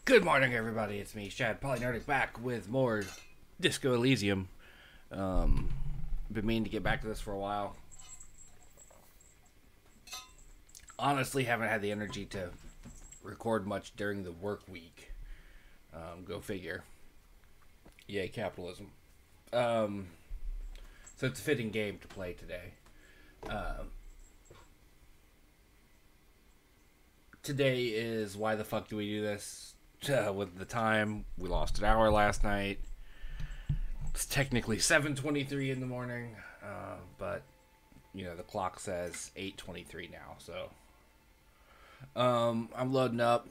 Good morning, everybody. It's me, Shad Polynerdic, back with more Disco Elysium. Been meaning to get back to this for a while. Honestly, haven't had the energy to record much during the work week. Go figure. Yay, capitalism. So it's a fitting game to play today. Today is why the fuck do we do this? With the time, we lost an hour last night. It's technically 7:23 in the morning, but you know the clock says 8:23 now. So I'm loading up.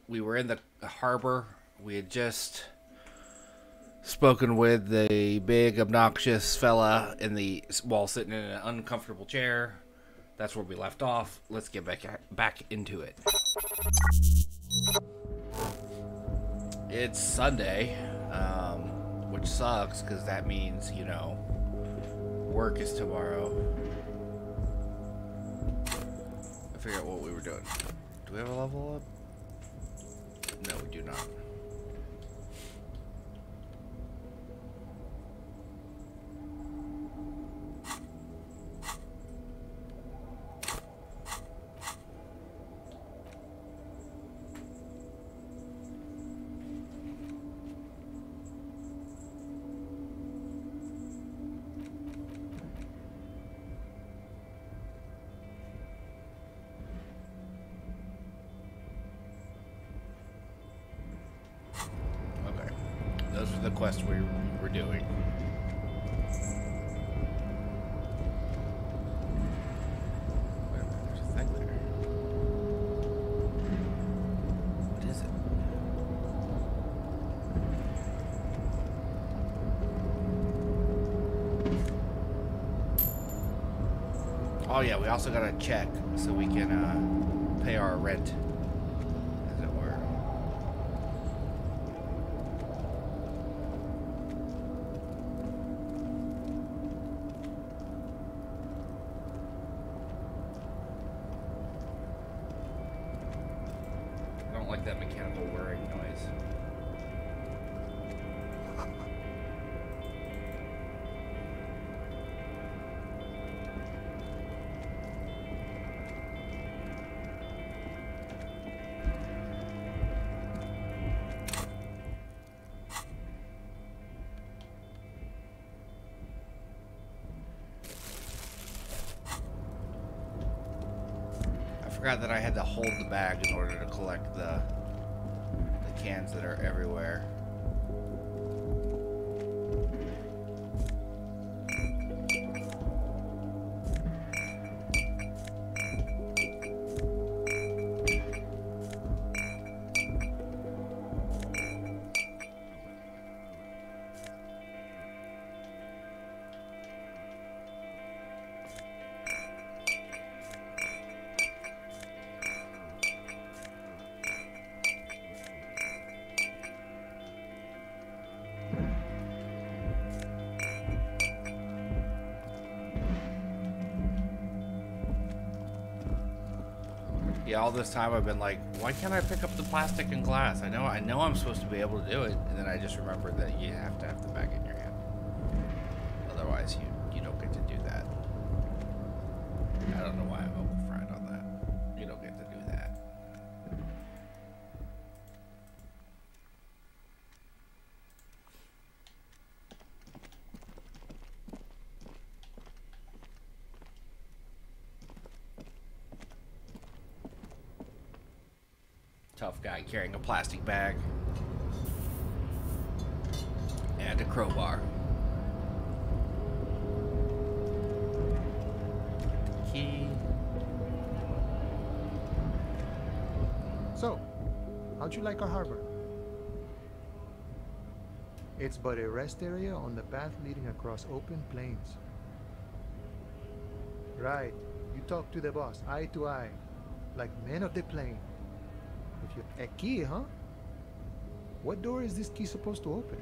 We were in the harbor. We had just spoken with the big obnoxious fella while sitting in an uncomfortable chair. That's where we left off. Let's get back into it. It's Sunday, which sucks because that means, you know, work is tomorrow. I figured out what we were doing. Do we have a level up? No, we do not. Those are the quests we were doing. Wait a minute, there's a thing there. What is it? Oh yeah, we also gotta check so we can pay our rent. That mechanical whirring noise. I forgot that I had to hold the bag in order to collect the cans that are everywhere. Yeah, all this time I've been like, why can't I pick up the plastic and glass? I know I'm supposed to be able to do it, and then I just remembered that you have to have the bag in your hand. Otherwise, you don't get to do that. I don't know why I'm open fried on that. You don't get to do that. Tough guy carrying a plastic bag and a crowbar. Key. So, how'd you like our harbor? It's but a rest area on the path leading across open plains. Right, you talk to the boss, eye to eye, like men of the plain. If you a key, huh? What door is this key supposed to open?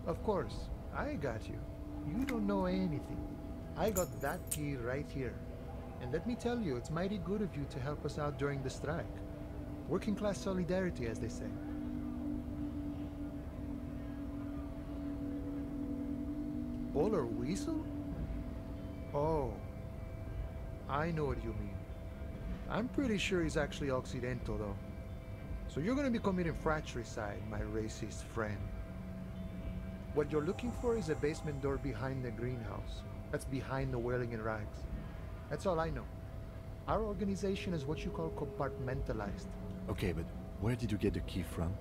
Of course, I got you. You don't know anything. I got that key right here. And let me tell you, it's mighty good of you to help us out during the strike. Working class solidarity, as they say. Polar weasel? Oh, I know what you mean. I'm pretty sure he's actually Occidental, though. So you're gonna be committing fratricide, my racist friend. What you're looking for is a basement door behind the greenhouse. That's behind the whirling in rags. That's all I know. Our organization is what you call compartmentalized. Okay, but where did you get the key from?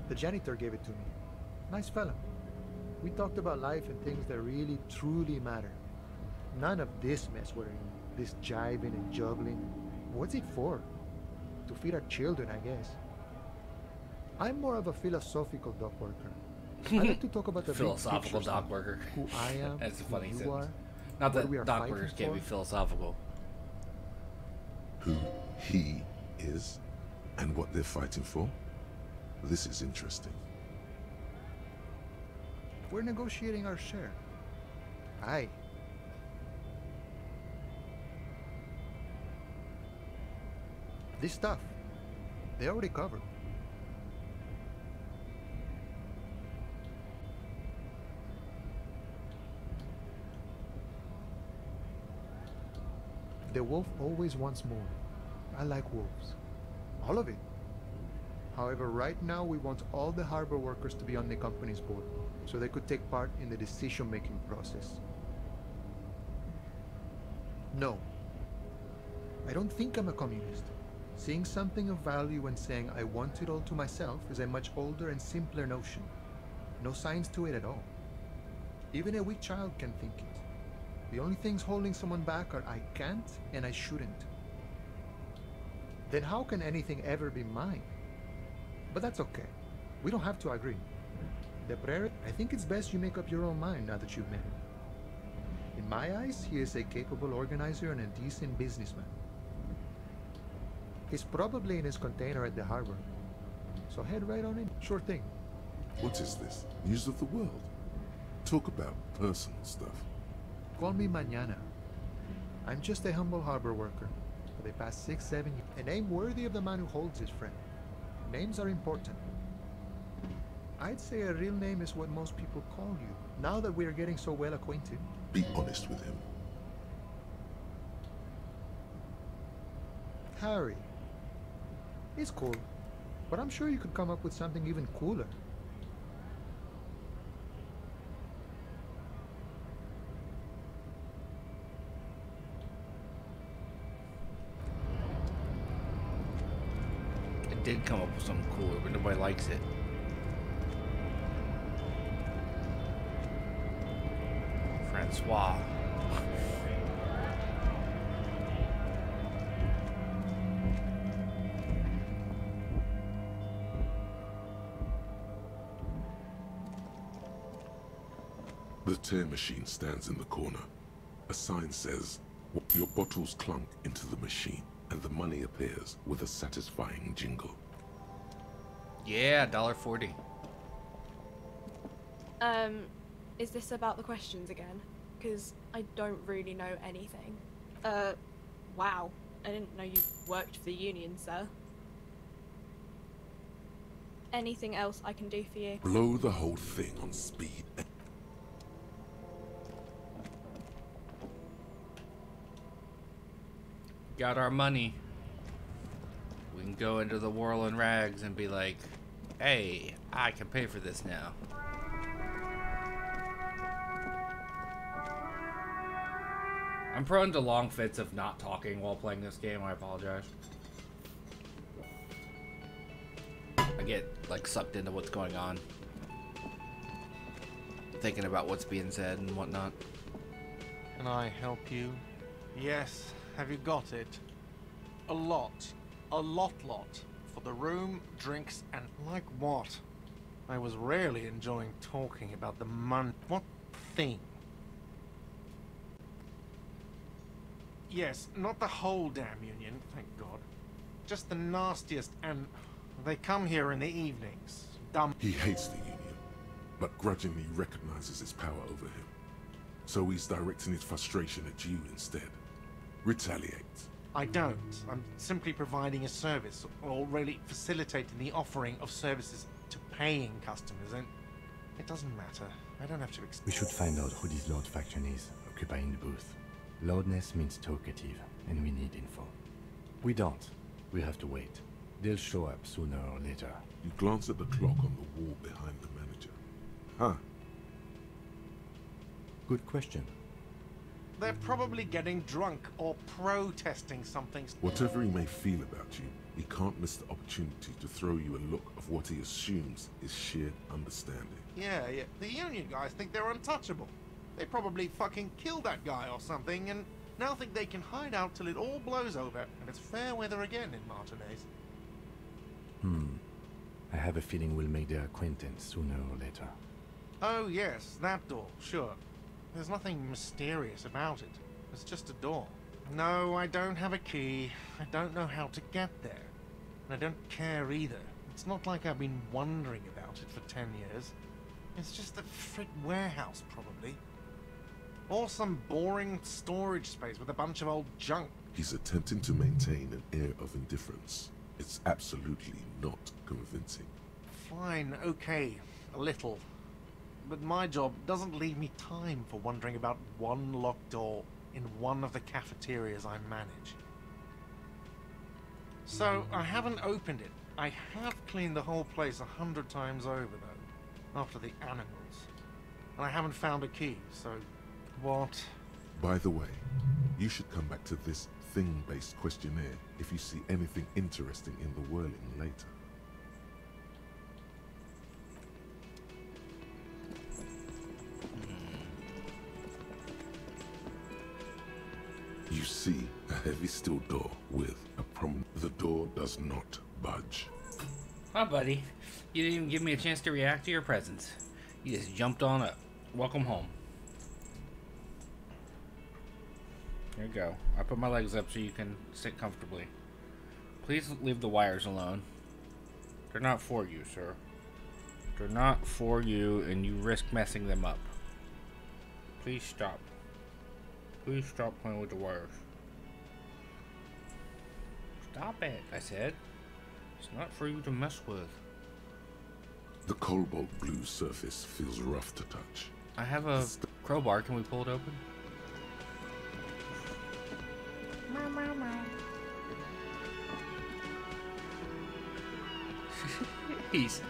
The janitor gave it to me. Nice fella. We talked about life and things that really, truly matter. None of this mess we're in. This jibing and juggling. What's it for? To feed our children, I guess. I'm more of a philosophical dock worker. I like to talk about the philosophical big dock worker. Who I am, That's a funny who you sentence. are, Not what we that are dock fighting workers can't for. be philosophical. Who he is and what they're fighting for? This is interesting. We're negotiating our share. Aye. This stuff, they already covered. The wolf always wants more. I like wolves. All of it. However, right now we want all the harbor workers to be on the company's board, so they could take part in the decision-making process. No. I don't think I'm a communist. Seeing something of value and saying I want it all to myself is a much older and simpler notion. No science to it at all. Even a weak child can think it. The only things holding someone back are I can't and I shouldn't. Then how can anything ever be mine? But that's okay. We don't have to agree. The prayer, I think it's best you make up your own mind now that you've met him. In my eyes, he is a capable organizer and a decent businessman. He's probably in his container at the harbor. So head right on in. Sure thing. What is this? News of the world? Talk about personal stuff. Call me mañana. I'm just a humble harbor worker for the past 6-7 years. A name worthy of the man who holds his friend. Names are important. I'd say a real name is what most people call you, now that we're getting so well acquainted. Be honest with him. Harry. It's cool, but I'm sure you could come up with something even cooler. It did come up with something cooler, but nobody likes it. Francois. The tear machine stands in the corner. A sign says, your bottles clunk into the machine, and the money appears with a satisfying jingle. Yeah, $1.40. Is this about the questions again? Because I don't really know anything. Wow. I didn't know you worked for the union, sir. Anything else I can do for you? Blow the whole thing on speed. Got our money. We can go into the whirling rags and be like, hey, I can pay for this now. I'm prone to long fits of not talking while playing this game. I apologize. I get like sucked into what's going on, thinking about what's being said and whatnot. Can I help you? Yes. Have you got it? A lot. A lot. For the room, drinks, and like what? I was rarely enjoying talking about the What thing? Yes, not the whole damn union, thank God. Just the nastiest, and they come here in the evenings. Dumb. He hates the union, but grudgingly recognizes its power over him. So he's directing his frustration at you instead. Retaliate. I don't. I'm simply providing a service, or really facilitating the offering of services to paying customers, and it doesn't matter. I don't have to We should find out who this Lord faction is, occupying the booth. Loudness means talkative, and we need info. We don't. We have to wait. They'll show up sooner or later. You glance at the clock on the wall behind the manager. Huh. Good question. They're probably getting drunk or protesting something. Whatever he may feel about you, he can't miss the opportunity to throw you a look of what he assumes is sheer understanding. Yeah. The Union guys think they're untouchable. They probably fucking killed that guy or something, and now think they can hide out till it all blows over, and it's fair weather again in Martinez. I have a feeling we'll make their acquaintance sooner or later. Oh yes, that door, sure. There's nothing mysterious about it. It's just a door. No, I don't have a key. I don't know how to get there. And I don't care either. It's not like I've been wondering about it for 10 years. It's just a frit warehouse, probably. Or some boring storage space with a bunch of old junk. He's attempting to maintain an air of indifference. It's absolutely not convincing. Fine, okay, a little. But my job doesn't leave me time for wondering about one locked door in one of the cafeterias I manage. So, I haven't opened it. I have cleaned the whole place 100 times over, though, after the animals. And I haven't found a key, so what? By the way, you should come back to this thing-based questionnaire if you see anything interesting in the whirling later. You see a heavy steel door with a prominent... The door does not budge. Hi, buddy. You didn't even give me a chance to react to your presence. You just jumped on up. Welcome home. There you go. I put my legs up so you can sit comfortably. Please leave the wires alone. They're not for you, sir. They're not for you, and you risk messing them up. Please stop. Please stop playing with the wires. Stop it, I said. It's not for you to mess with. The cobalt blue surface feels rough to touch. I have a crowbar. Can we pull it open? He's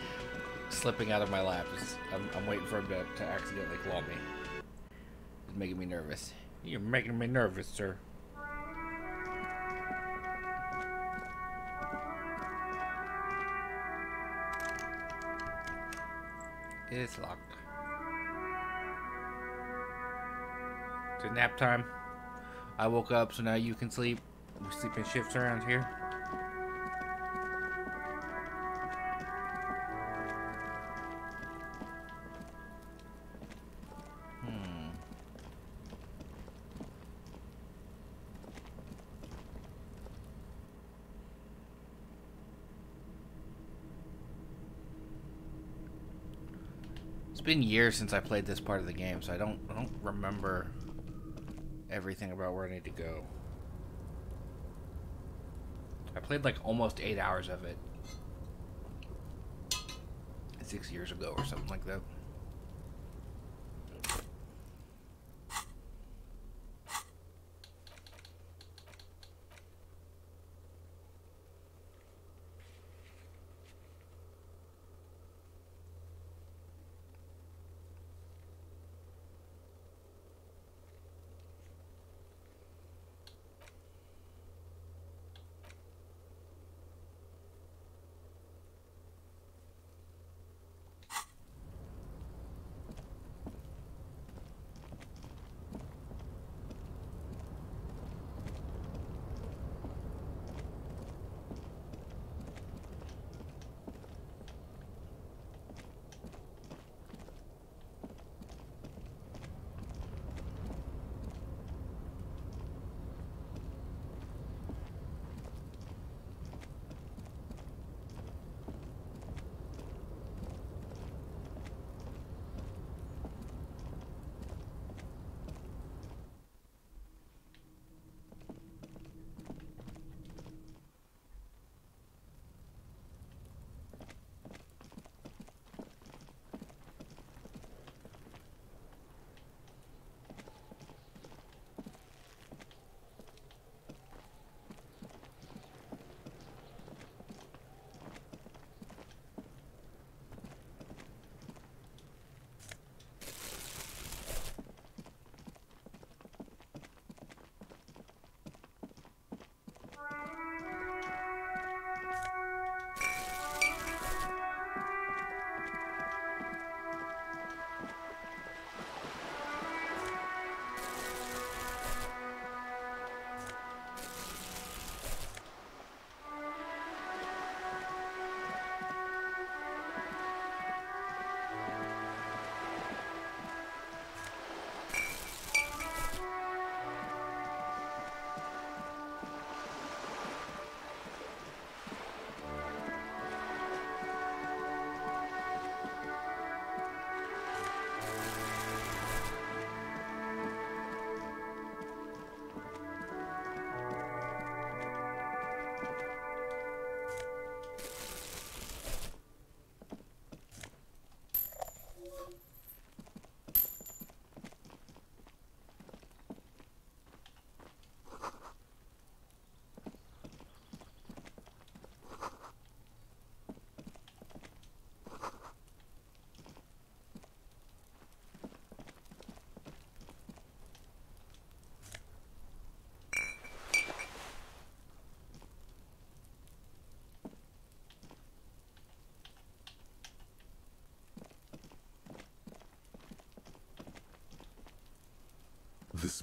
slipping out of my lap. I'm waiting for him to accidentally claw me. He's making me nervous. You're making me nervous, sir. It's locked. It's nap time. I woke up, so now you can sleep. We sleep in shifts around here. It's been years since I played this part of the game, so I don't remember everything about where I need to go. I played like almost 8 hours of it 6 years ago or something like that.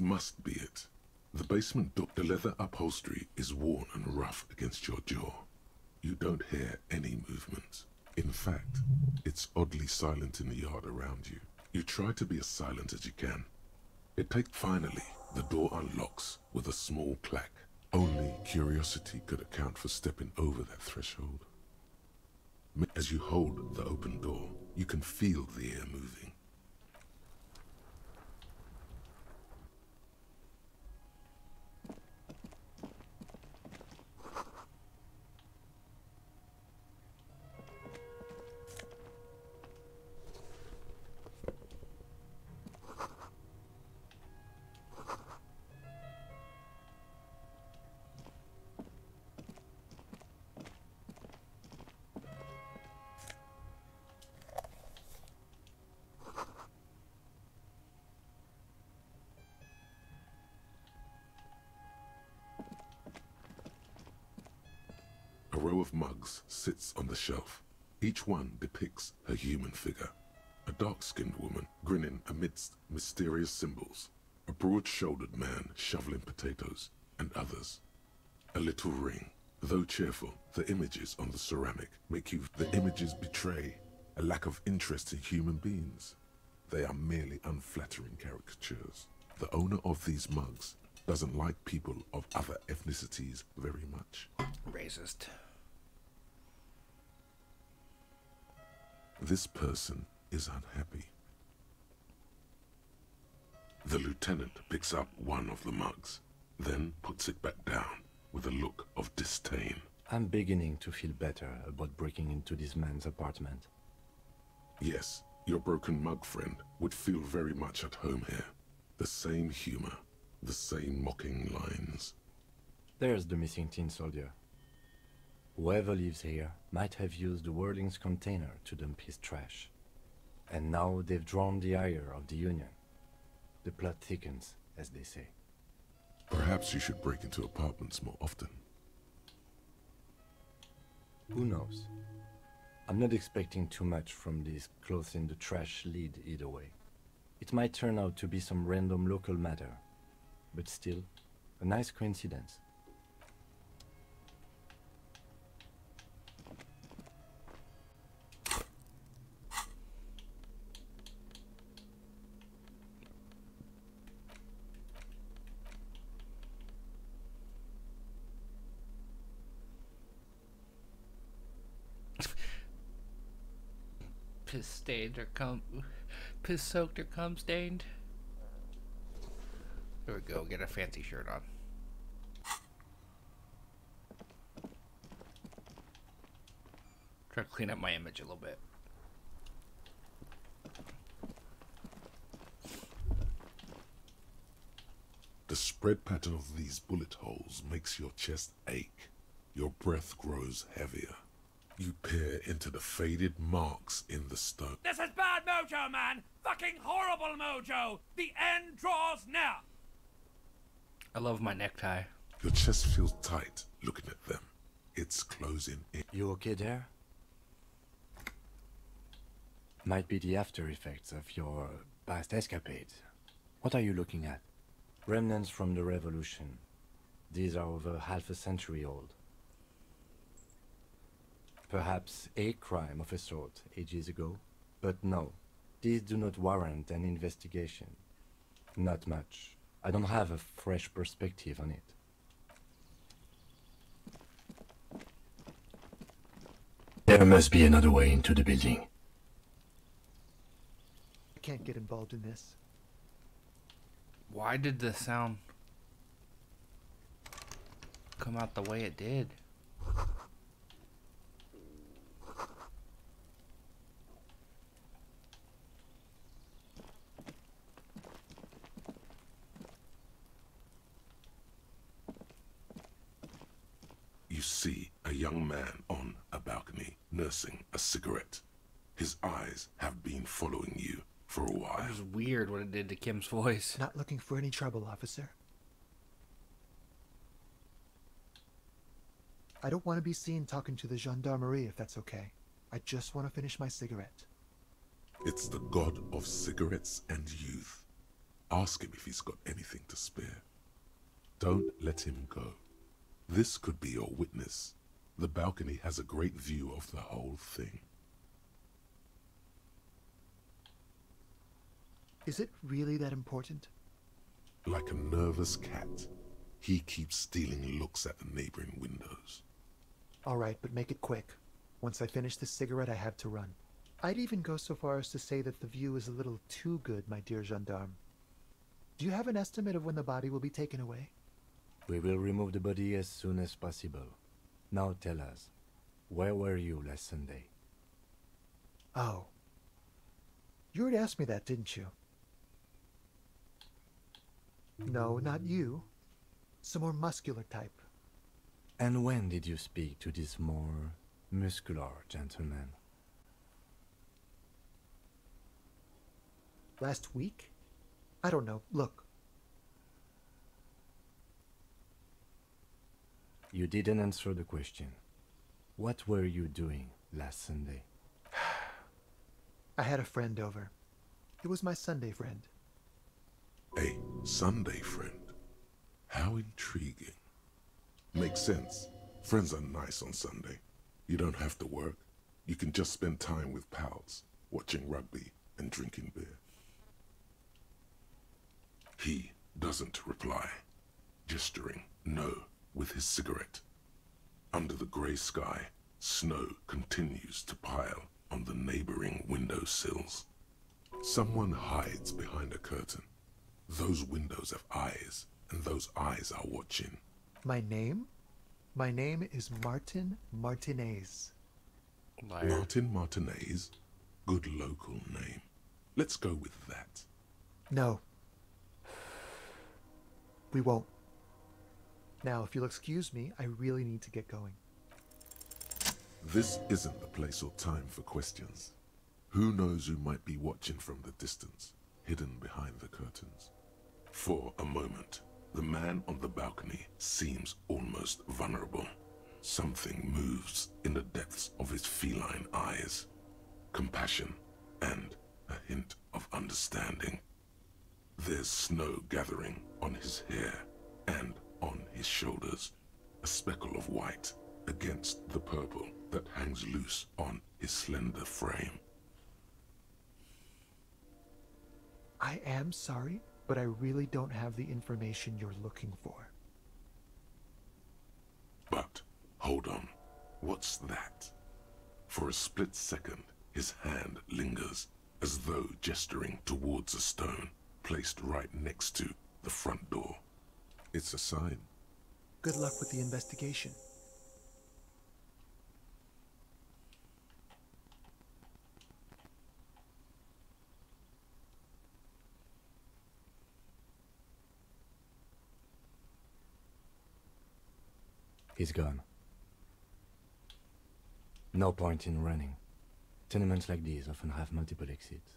This must be it. The basement door. The leather upholstery is worn and rough against your jaw. You don't hear any movement. In fact, it's oddly silent in the yard around you. You try to be as silent as you can. Finally, the door unlocks with a small clack. Only curiosity could account for stepping over that threshold. As you hold the open door, you can feel the air moving. A row of mugs sits on the shelf. Each one depicts a human figure. A dark-skinned woman grinning amidst mysterious symbols. A broad-shouldered man shoveling potatoes, and others. A little ring. Though cheerful, the images on the ceramic the images betray a lack of interest in human beings. They are merely unflattering caricatures. The owner of these mugs doesn't like people of other ethnicities very much. Racist. This person is unhappy. The lieutenant picks up one of the mugs, then puts it back down with a look of disdain. I'm beginning to feel better about breaking into this man's apartment. Yes, your broken mug friend would feel very much at home here. The same humor, the same mocking lines. There's the missing tin soldier. Whoever lives here might have used the Whirling's container to dump his trash. And now they've drawn the ire of the Union. The plot thickens, as they say. Perhaps you should break into apartments more often. Who knows? I'm not expecting too much from this clothes in the trash lead either way. It might turn out to be some random local matter, but still, a nice coincidence. Piss stained or piss soaked or cum stained. There we go, get a fancy shirt on. Try to clean up my image a little bit. The spread pattern of these bullet holes makes your chest ache. Your breath grows heavier. You peer into the faded marks in the stone. This is bad mojo, man! Fucking horrible mojo! The end draws near! I love my necktie. Your chest feels tight looking at them. It's closing in. You okay there? Might be the after effects of your past escapades. What are you looking at? Remnants from the revolution. These are over half a century old. Perhaps a crime of a sort ages ago, but no, these do not warrant an investigation. Not much. I don't have a fresh perspective on it. There must be another way into the building. I can't get involved in this. Why did the sound come out the way it did? You see a young man on a balcony nursing a cigarette. His eyes have been following you for a while. It was weird what it did to Kim's voice. Not looking for any trouble, officer. I don't want to be seen talking to the gendarmerie if that's okay. I just want to finish my cigarette. It's the god of cigarettes and youth. Ask him if he's got anything to spare. Don't let him go. This could be your witness. The balcony has a great view of the whole thing. Is it really that important? Like a nervous cat, he keeps stealing looks at the neighboring windows. All right, but make it quick. Once I finish this cigarette, I have to run. I'd even go so far as to say that the view is a little too good, my dear gendarme. Do you have an estimate of when the body will be taken away? We will remove the body as soon as possible. Now tell us, where were you last Sunday? Oh. You already asked me that, didn't you? No, not you. Some more muscular type. And when did you speak to this more muscular gentleman? Last week? I don't know. Look. You didn't answer the question. What were you doing last Sunday? I had a friend over. It was my Sunday friend. A Sunday friend. How intriguing. Makes sense. Friends are nice on Sunday. You don't have to work. You can just spend time with pals, watching rugby and drinking beer. He doesn't reply, gesturing no with his cigarette. Under the grey sky, snow continues to pile on the neighboring windowsills. Someone hides behind a curtain. Those windows have eyes, and those eyes are watching. My name? My name is Martin Martinez. Liar. Martin Martinez? Good local name. Let's go with that. No. We won't. Now, if you'll excuse me, I really need to get going. This isn't the place or time for questions. Who knows who might be watching from the distance, hidden behind the curtains? For a moment, the man on the balcony seems almost vulnerable. Something moves in the depths of his feline eyes. Compassion and a hint of understanding. There's snow gathering on his hair and on his shoulders. A speckle of white against the purple that hangs loose on his slender frame. I am sorry, but I really don't have the information you're looking for. But, hold on, what's that? For a split second, his hand lingers, as though gesturing towards a stone placed right next to the front door. It's a sign. Good luck with the investigation. He's gone. No point in running. Tenements like these often have multiple exits.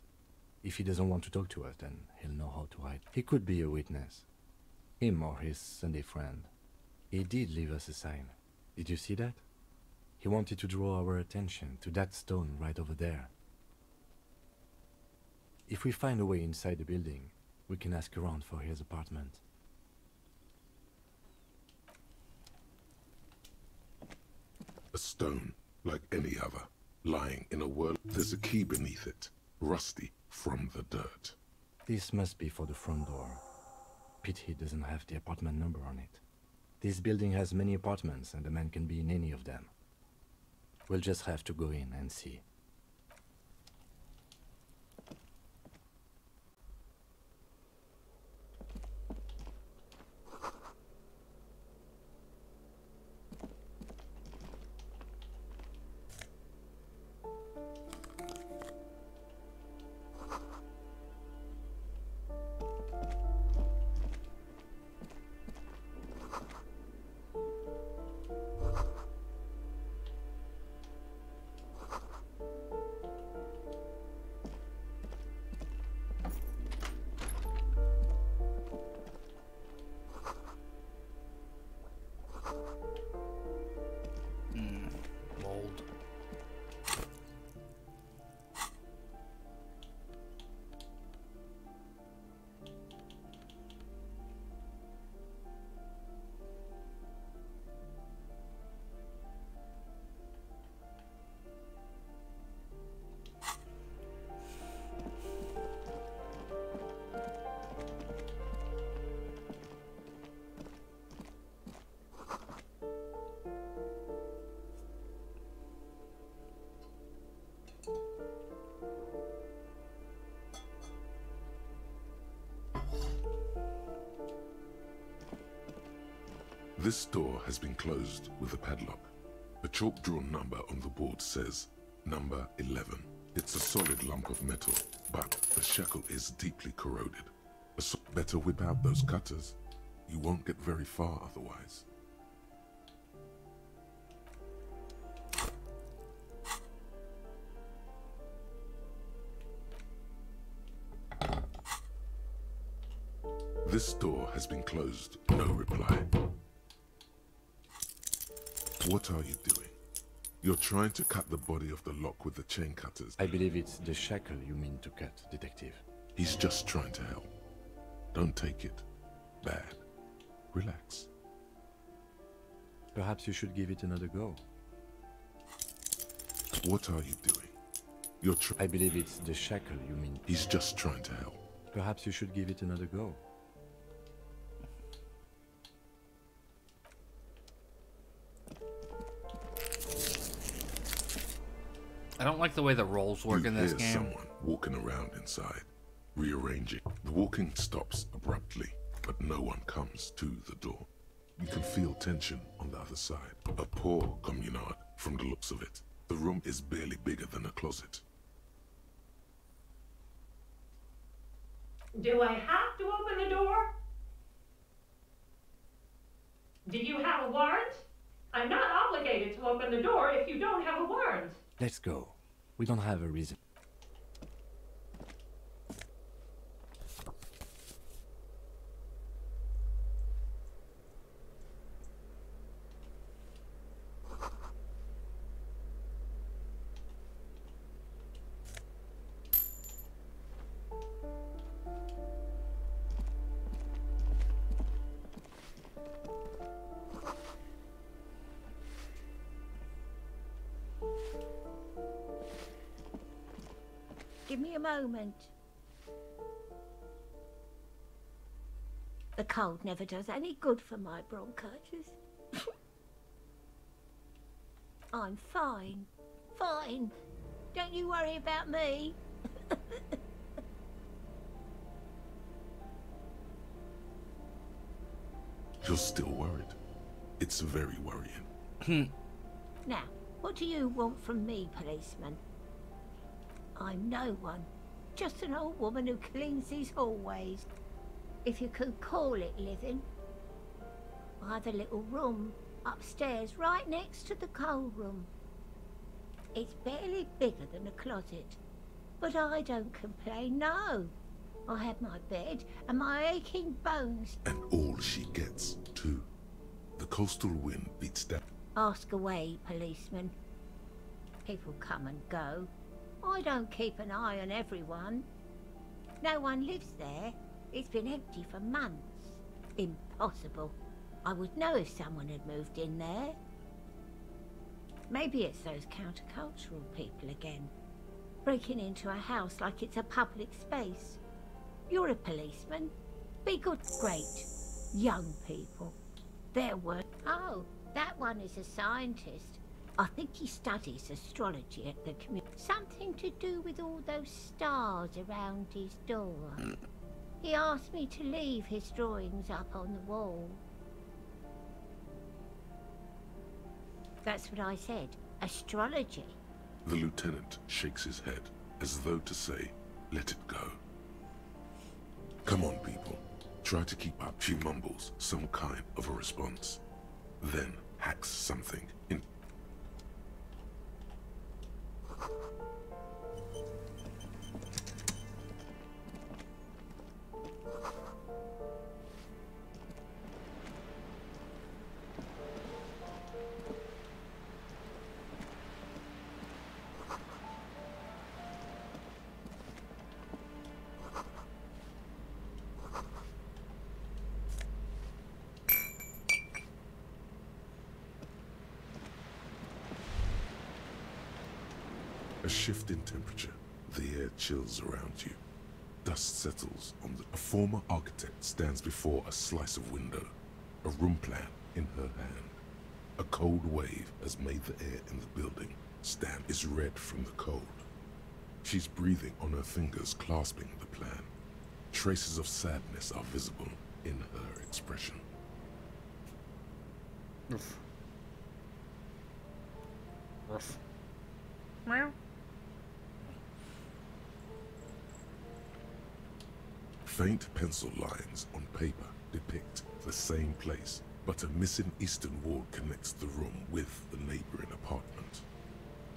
If he doesn't want to talk to us, then he'll know how to hide. He could be a witness. Him or his Sunday friend. He did leave us a sign. Did you see that? He wanted to draw our attention to that stone right over there. If we find a way inside the building, we can ask around for his apartment. A stone, like any other, lying in a whirl. There's a key beneath it, rusty from the dirt. This must be for the front door. Pity doesn't have the apartment number on it. This building has many apartments and the man can be in any of them. We'll just have to go in and see. This door has been closed with a padlock. A chalk-drawn number on the board says number 11. It's a solid lump of metal, but the shackle is deeply corroded. Better whip out those cutters. You won't get very far otherwise. This door has been closed. No reply. What are you doing? You're trying to cut the body of the lock with the chain cutters. I believe it's the shackle you mean to cut, Detective. He's just trying to help. Don't take it bad. Relax. Perhaps you should give it another go. What are you doing? You're I believe it's the shackle you mean. He's just trying to help. Perhaps you should give it another go. I don't like the way the rolls work in this You hear game. someone walking around inside, rearranging. The walking stops abruptly, but no one comes to the door. You can feel tension on the other side. A poor communard from the looks of it. The room is barely bigger than a closet. Do I have to open the door? Do you have a warrant? I'm not obligated to open the door if you don't have a warrant. Let's go. We don't have a reason. Give me a moment. The cold never does any good for my bronchitis. I'm fine. Fine. Don't you worry about me. You're still worried. It's very worrying. Now, what do you want from me, policeman? I'm no one. Just an old woman who cleans these hallways. If you could call it living. I have a little room upstairs right next to the coal room. It's barely bigger than a closet. But I don't complain, no. I have my bed and my aching bones. And all she gets, too. The coastal wind beats down. Ask away, policeman. People come and go. I don't keep an eye on everyone. No one lives there. It's been empty for months. Impossible. I would know if someone had moved in there. Maybe it's those countercultural people again. Breaking into a house like it's a public space. You're a policeman. Be good. Great. Young people. Their work. Oh, that one is a scientist. I think he studies astrology at the community. Something to do with all those stars around his door. He asked me to leave his drawings up on the wall. That's what I said. Astrology. The lieutenant shakes his head, as though to say, let it go. Come on, people. Try to keep up. She mumbles some kind of a response, then hacks something in. A shift in temperature. The air chills around you. Dust settles on the... A former architect stands before a slice of window, a room plan in her hand. A cold wave has made the air in the building stand is red from the cold. She's breathing on her fingers, clasping the plan. Traces of sadness are visible in her expression. Oof. Oof. Meow. Faint pencil lines on paper depict the same place, but a missing eastern wall connects the room with the neighboring apartment.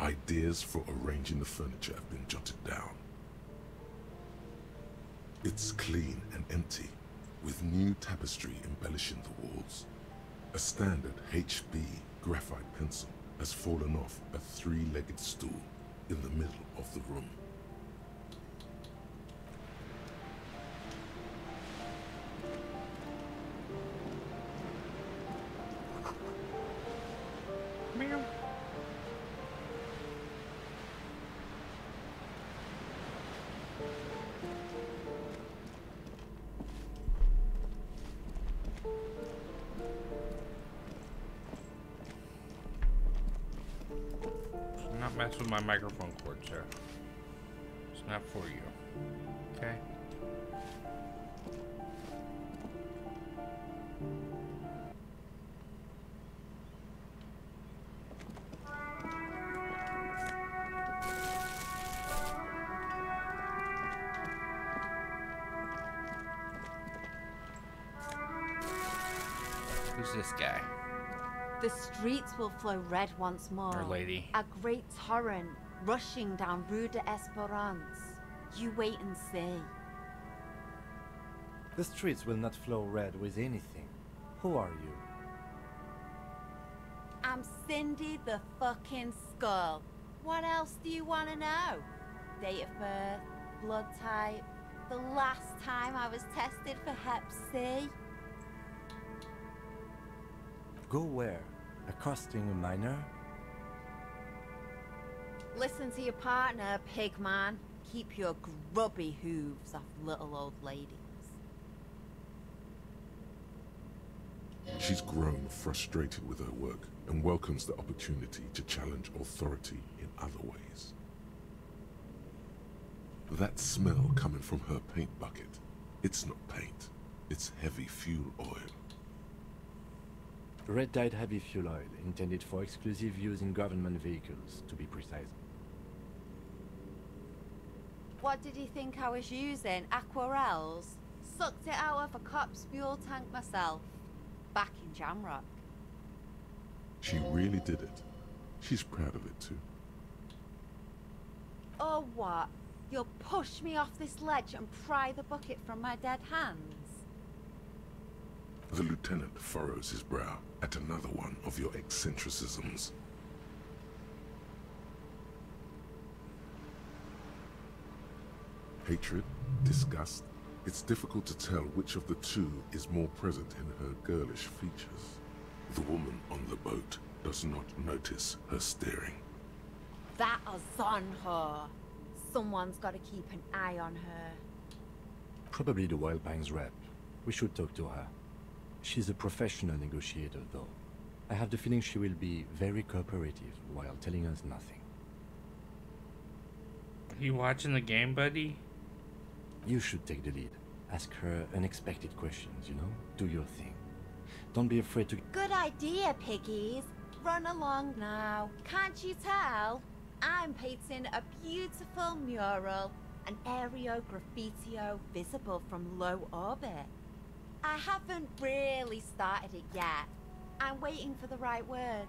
Ideas for arranging the furniture have been jotted down. It's clean and empty, with new tapestry embellishing the walls. A standard HB graphite pencil has fallen off a three-legged stool in the middle of the room. Meow. Do not mess with my microphone cord, sir. It's not for you. Okay? Who's this guy? The streets will flow red once more. Or lady? A great torrent rushing down Rue de Esperance. You wait and see. The streets will not flow red with anything. Who are you? I'm Cindy the fucking Skull. What else do you want to know? Date of birth, blood type, the last time I was tested for Hep C. Go where? Accosting a minor? Listen to your partner, pigman. Keep your grubby hooves off little old ladies. She's grown frustrated with her work and welcomes the opportunity to challenge authority in other ways. That smell coming from her paint bucket, it's not paint, it's heavy fuel oil. Red-dyed heavy fuel oil, intended for exclusive use in government vehicles, to be precise. What did you think I was using? Aquarels? Sucked it out of a cop's fuel tank myself. Back in Jamrock. She really did it. She's proud of it too. Or what? You'll push me off this ledge and pry the bucket from my dead hands? The lieutenant furrows his brow at another one of your eccentricisms. Hatred, disgust, it's difficult to tell which of the two is more present in her girlish features. The woman on the boat does not notice her staring. That is on her. Someone's got to keep an eye on her. Probably the Wild Pines rep. We should talk to her. She's a professional negotiator, though. I have the feeling she will be very cooperative while telling us nothing. You watching the game, buddy? You should take the lead. Ask her unexpected questions, you know? Do your thing. Don't be afraid to... Good idea, piggies. Run along now. Can't you tell? I'm painting a beautiful mural, an aereo graffitio visible from low orbit. I haven't really started it yet. I'm waiting for the right words.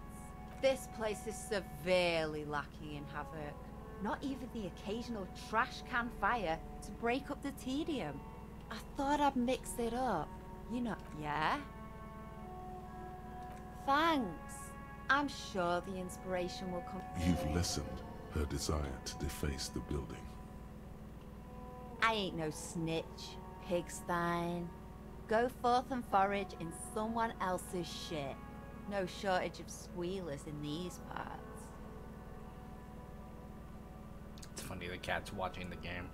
This place is severely lacking in havoc. Not even the occasional trash can fire to break up the tedium. I thought I'd mix it up. You know, yeah? Thanks. I'm sure the inspiration will come. You've lessened her desire to deface the building. I ain't no snitch, Pigstein. Go forth and forage in someone else's shit. No shortage of squealers in these parts. It's funny, the cat's watching the game.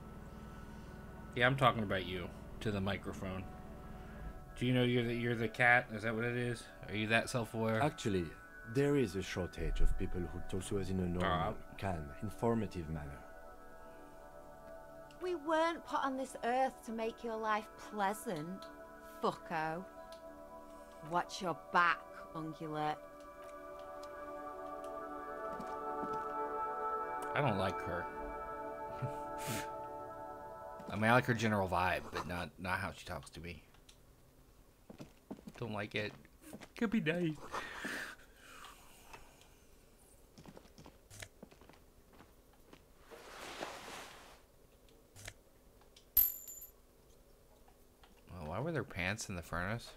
Yeah, I'm talking about you to the microphone. Do you know you're the cat? Is that what it is? Are you that self-aware? Actually, there is a shortage of people who talk to us in a normal, calm, informative manner. We weren't put on this earth to make your life pleasant, fucko. Watch your back, ungulate. I don't like her. I mean, I like her general vibe, but not how she talks to me. Don't like it. Could be nice. Well, why were there pants in the furnace?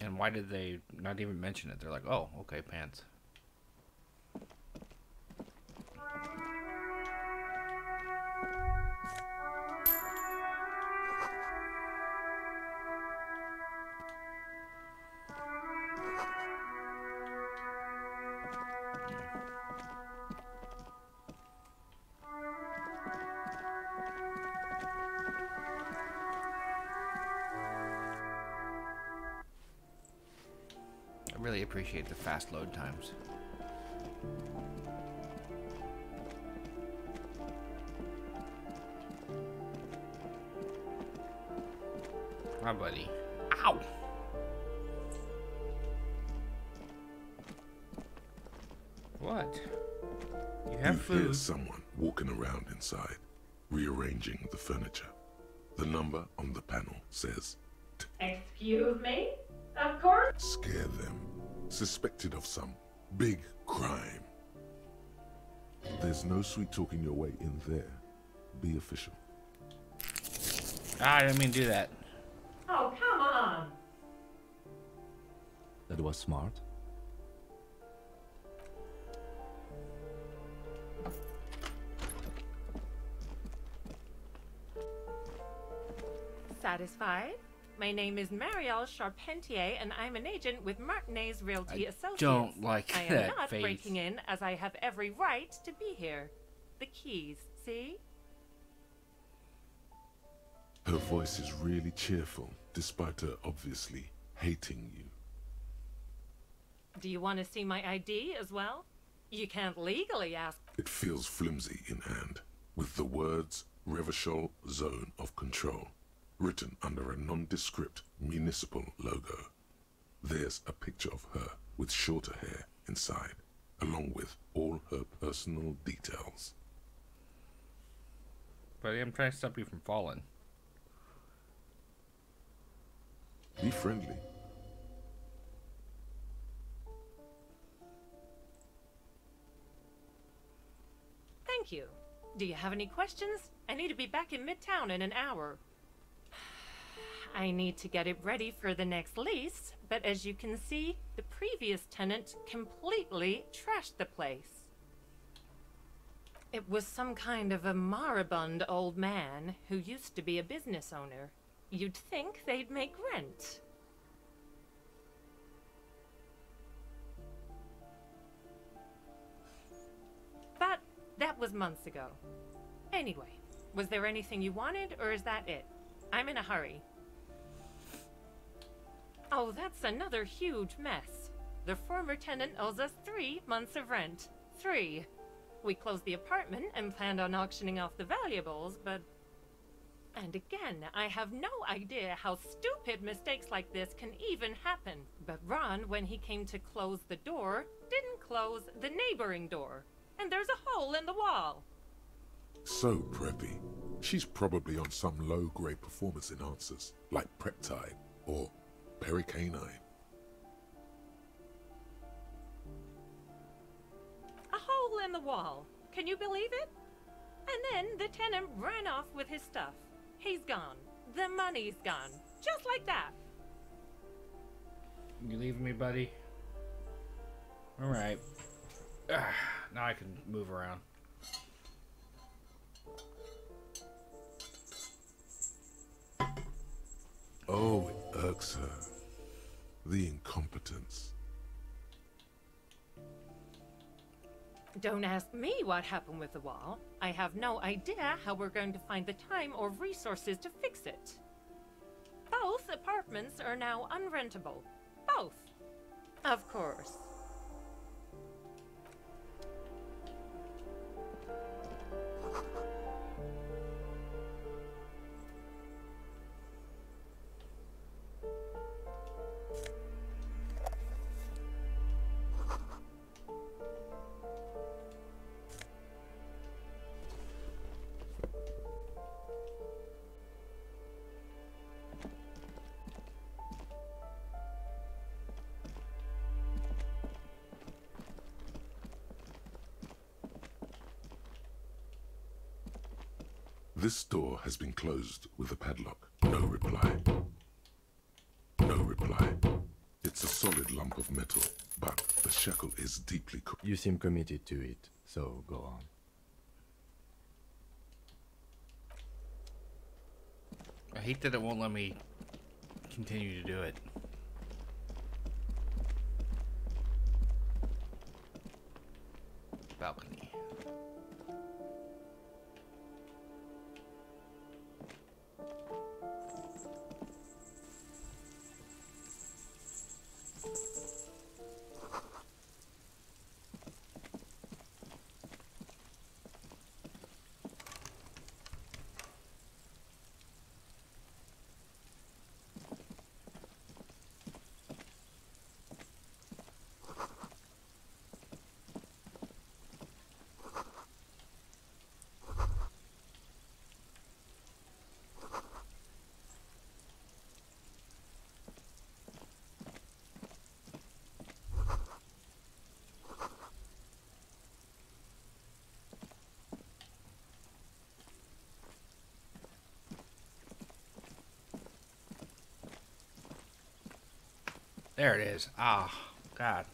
And why did they not even mention it? They're like, oh, okay, pants. I really appreciate the fast load times. Hi, buddy. Ow! What? You have food. Hear someone walking around inside, rearranging the furniture. The number on the panel says, Excuse me? Of course. scare them. Suspected of some big crime. There's no sweet talking your way in there. Be official. Ah, I didn't mean to do that. Oh, come on. That was smart. Satisfied? My name is Marielle Charpentier, and I'm an agent with Martinez Realty Associates. Don't like I am that not face. breaking in, as I have every right to be here. The keys, see? Her voice is really cheerful, despite her obviously hating you. Do you want to see my ID as well? You can't legally ask. It feels flimsy in hand, with the words Revachol Zone of Control written under a nondescript municipal logo. There's a picture of her with shorter hair inside, along with all her personal details. Buddy, I'm trying to stop you from falling. Be friendly. Thank you. Do you have any questions? I need to be back in Midtown in an hour. I need to get it ready for the next lease, but as you can see, the previous tenant completely trashed the place. It was some kind of a moribund old man who used to be a business owner. You'd think they'd make rent. But that was months ago. Anyway, was there anything you wanted, or is that it? I'm in a hurry. Oh, that's another huge mess. The former tenant owes us 3 months of rent. 3. We closed the apartment and planned on auctioning off the valuables, but... And again, I have no idea how stupid mistakes like this can even happen. But Ron, when he came to close the door, didn't close the neighboring door. And there's a hole in the wall. So preppy. She's probably on some low-grade performance enhancers, like Preptide or Pericanine. A hole in the wall. Can you believe it? And then the tenant ran off with his stuff. He's gone. The money's gone. Just like that. You leaving me, buddy? Alright. Now I can move around. Oh, it irks her. The incompetence. Don't ask me what happened with the wall. I have no idea how we're going to find the time or resources to fix it. Both apartments are now unrentable. Both. Of course. This door has been closed with a padlock. No reply. No reply. It's a solid lump of metal, but the shackle is deeply... You seem committed to it, so go on. I hate that it won't let me continue to do it. Balcony. There it is. Ah, God.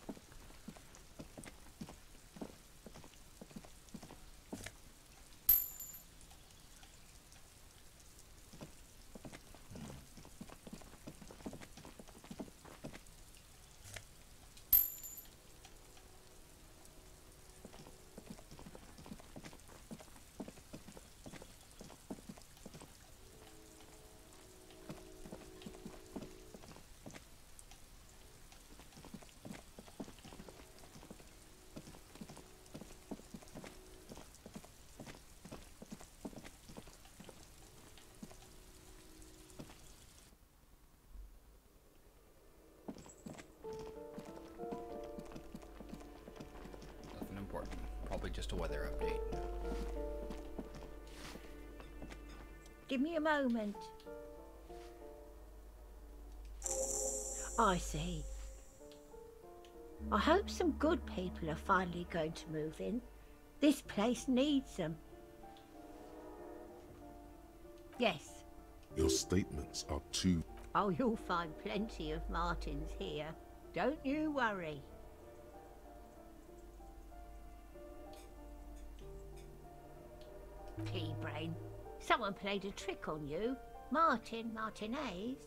Nothing important. Probably just a weather update. Give me a moment. I see. I hope some good people are finally going to move in. This place needs them. Yes. Your statements are too... Oh, you'll find plenty of Martins here. Don't you worry. Pea-brain. Someone played a trick on you. Martinaise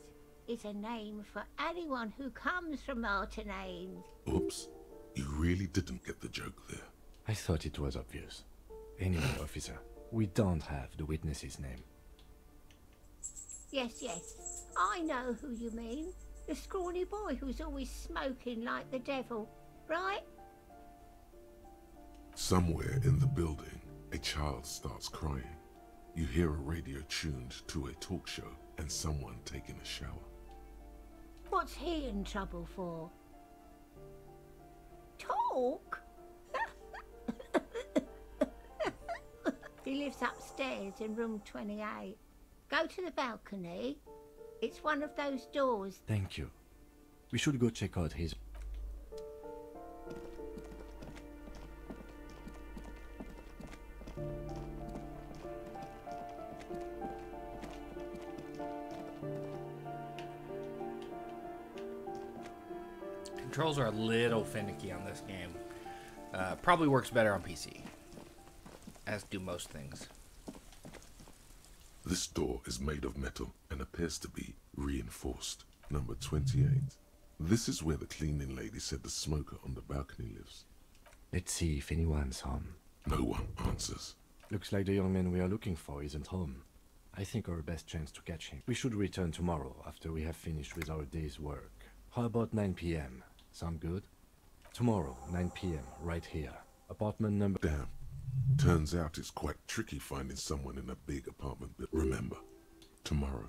is a name for anyone who comes from Martinaise. Oops. You really didn't get the joke there. I thought it was obvious. Anyway, officer, we don't have the witness's name. Yes, yes. I know who you mean. The scrawny boy who's always smoking like the devil, right? Somewhere in the building, a child starts crying. You hear a radio tuned to a talk show and someone taking a shower. What's he in trouble for? Talk? He lives upstairs in room 28. Go to the balcony. It's one of those doors. Thank you. We should go check out his... Controls are a little finicky on this game. Probably works better on PC. As do most things. This door is made of metal and appears to be reinforced. Number 28. This is where the cleaning lady said the smoker on the balcony lives. Let's see if anyone's home. No one answers. Looks like the young man we are looking for isn't home. I think our best chance to catch him. We should return tomorrow after we have finished with our day's work. How about 9 p.m.? Sound good? Tomorrow, 9 p.m., right here. Apartment number... Damn. Turns out it's quite tricky finding someone in a big apartment, but remember, tomorrow.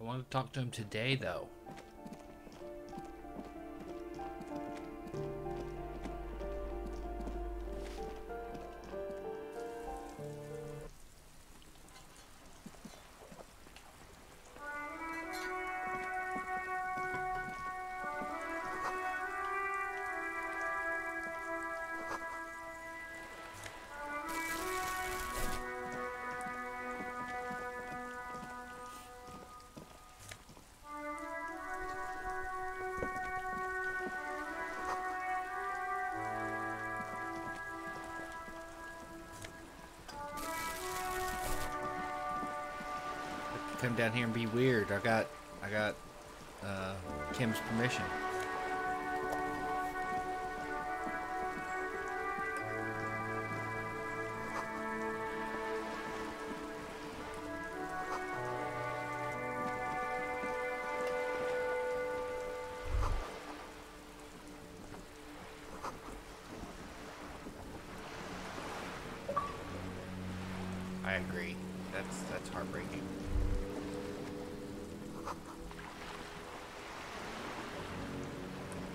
I want to talk to him today, though. come down here and be weird. I got Kim's permission. I agree. That's heartbreaking.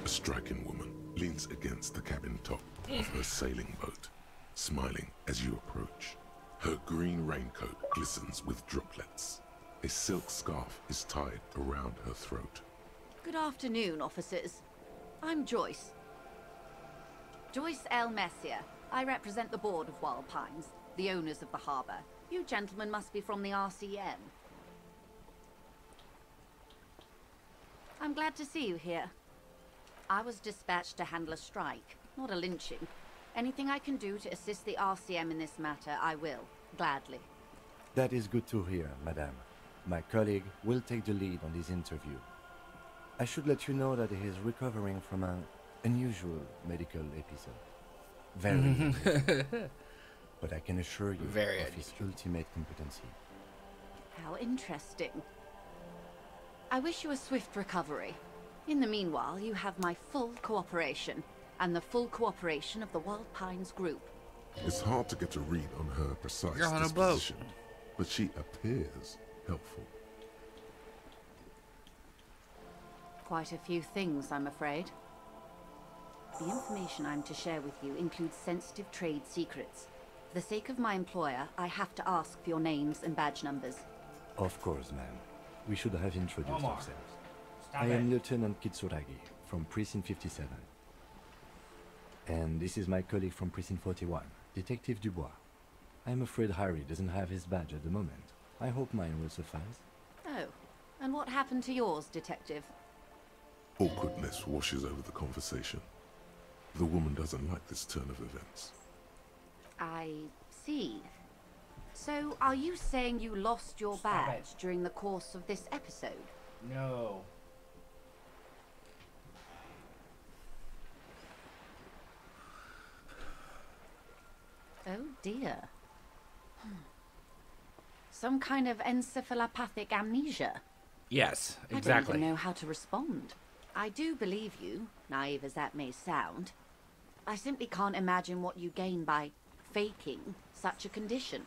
A striking woman leans against the cabin top of her sailing boat, smiling as you approach. Her green raincoat glistens with droplets. A silk scarf is tied around her throat. Good afternoon, officers. I'm Joyce. Joyce L. Messier. I represent the board of Wild Pines, the owners of the harbour. You gentlemen must be from the RCM. I'm glad to see you here. I was dispatched to handle a strike, not a lynching. Anything I can do to assist the RCM in this matter, I will, gladly. That is good to hear, madame. My colleague will take the lead on this interview. I should let you know that he is recovering from an unusual medical episode. Very unusual. But I can assure you of his ultimate competency. How interesting. I wish you a swift recovery. In the meanwhile, you have my full cooperation, and the full cooperation of the Wild Pines group. It's hard to get a read on her precise You're on a disposition, but she appears helpful. Quite a few things, I'm afraid. The information I'm to share with you includes sensitive trade secrets. For the sake of my employer, I have to ask for your names and badge numbers. Of course, ma'am. We should have introduced ourselves. I am Lieutenant Kitsuragi from Precinct 57. And this is my colleague from Precinct 41, Detective Dubois. I'm afraid Harry doesn't have his badge at the moment. I hope mine will suffice. Oh, and what happened to yours, Detective? Awkwardness washes over the conversation. The woman doesn't like this turn of events. I see. So, are you saying you lost your badge during the course of this episode? No. Oh dear. Some kind of encephalopathic amnesia? Yes, I exactly. don't even know how to respond. I do believe you, naive as that may sound. I simply can't imagine what you gain by faking such a condition.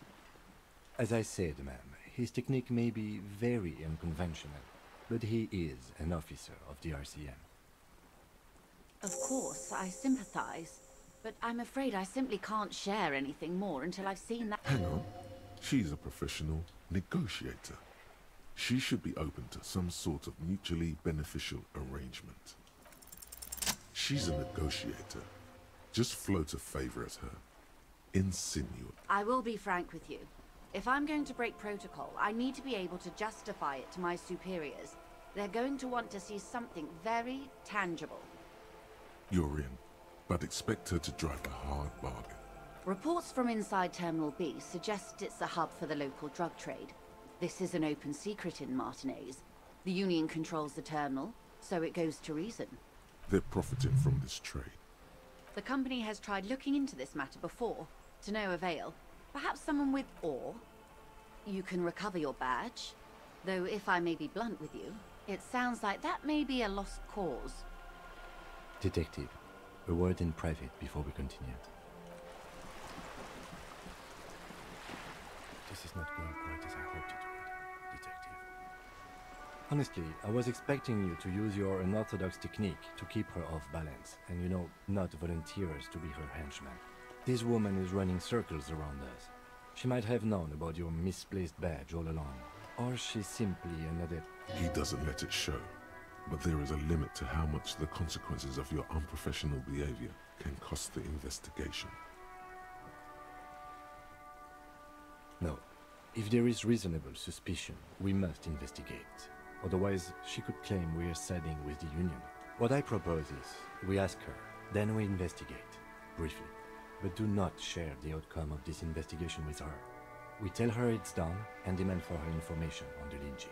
As I said, ma'am, his technique may be very unconventional, but he is an officer of the RCM. Of course, I sympathize, but I'm afraid I simply can't share anything more until I've seen that. Hang on. She's a professional negotiator. She should be open to some sort of mutually beneficial arrangement. She's a negotiator. Just float a favor at her. Insinuate. I will be frank with you. If I'm going to break protocol, I need to be able to justify it to my superiors. They're going to want to see something very tangible. You're in, but expect her to drive a hard bargain. Reports from inside Terminal B suggest it's a hub for the local drug trade. This is an open secret in Martinez. The Union controls the terminal, so it goes to reason. They're profiting from this trade. The company has tried looking into this matter before, to no avail. Perhaps someone with ore? You can recover your badge. Though if I may be blunt with you, it sounds like that may be a lost cause. Detective, a word in private before we continue. This is not going quite as I hoped it would, Detective. Honestly, I was expecting you to use your unorthodox technique to keep her off balance, and you know, not volunteer us to be her henchman. This woman is running circles around us. She might have known about your misplaced badge all along, or she's simply another... He doesn't let it show, but there is a limit to how much the consequences of your unprofessional behavior can cost the investigation. No. If there is reasonable suspicion, we must investigate. Otherwise, she could claim we are siding with the Union. What I propose is, we ask her, then we investigate, briefly. But do not share the outcome of this investigation with her. We tell her it's done and demand for her information on the lynching.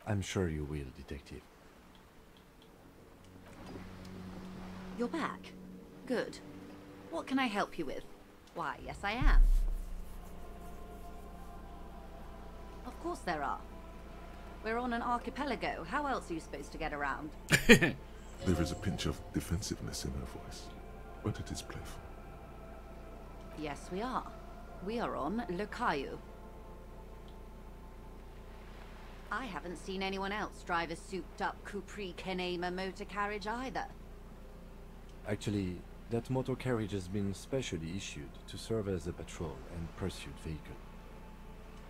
I'm sure you will, Detective. You're back. Good. What can I help you with? Why, yes I am. Of course there are. We're on an archipelago. How else are you supposed to get around? There is a pinch of defensiveness in her voice, but it is playful. Yes, we are. We are on Le Caillou. I haven't seen anyone else drive a souped-up Capri Kenema motor carriage either. Actually, that motor carriage has been specially issued to serve as a patrol and pursuit vehicle.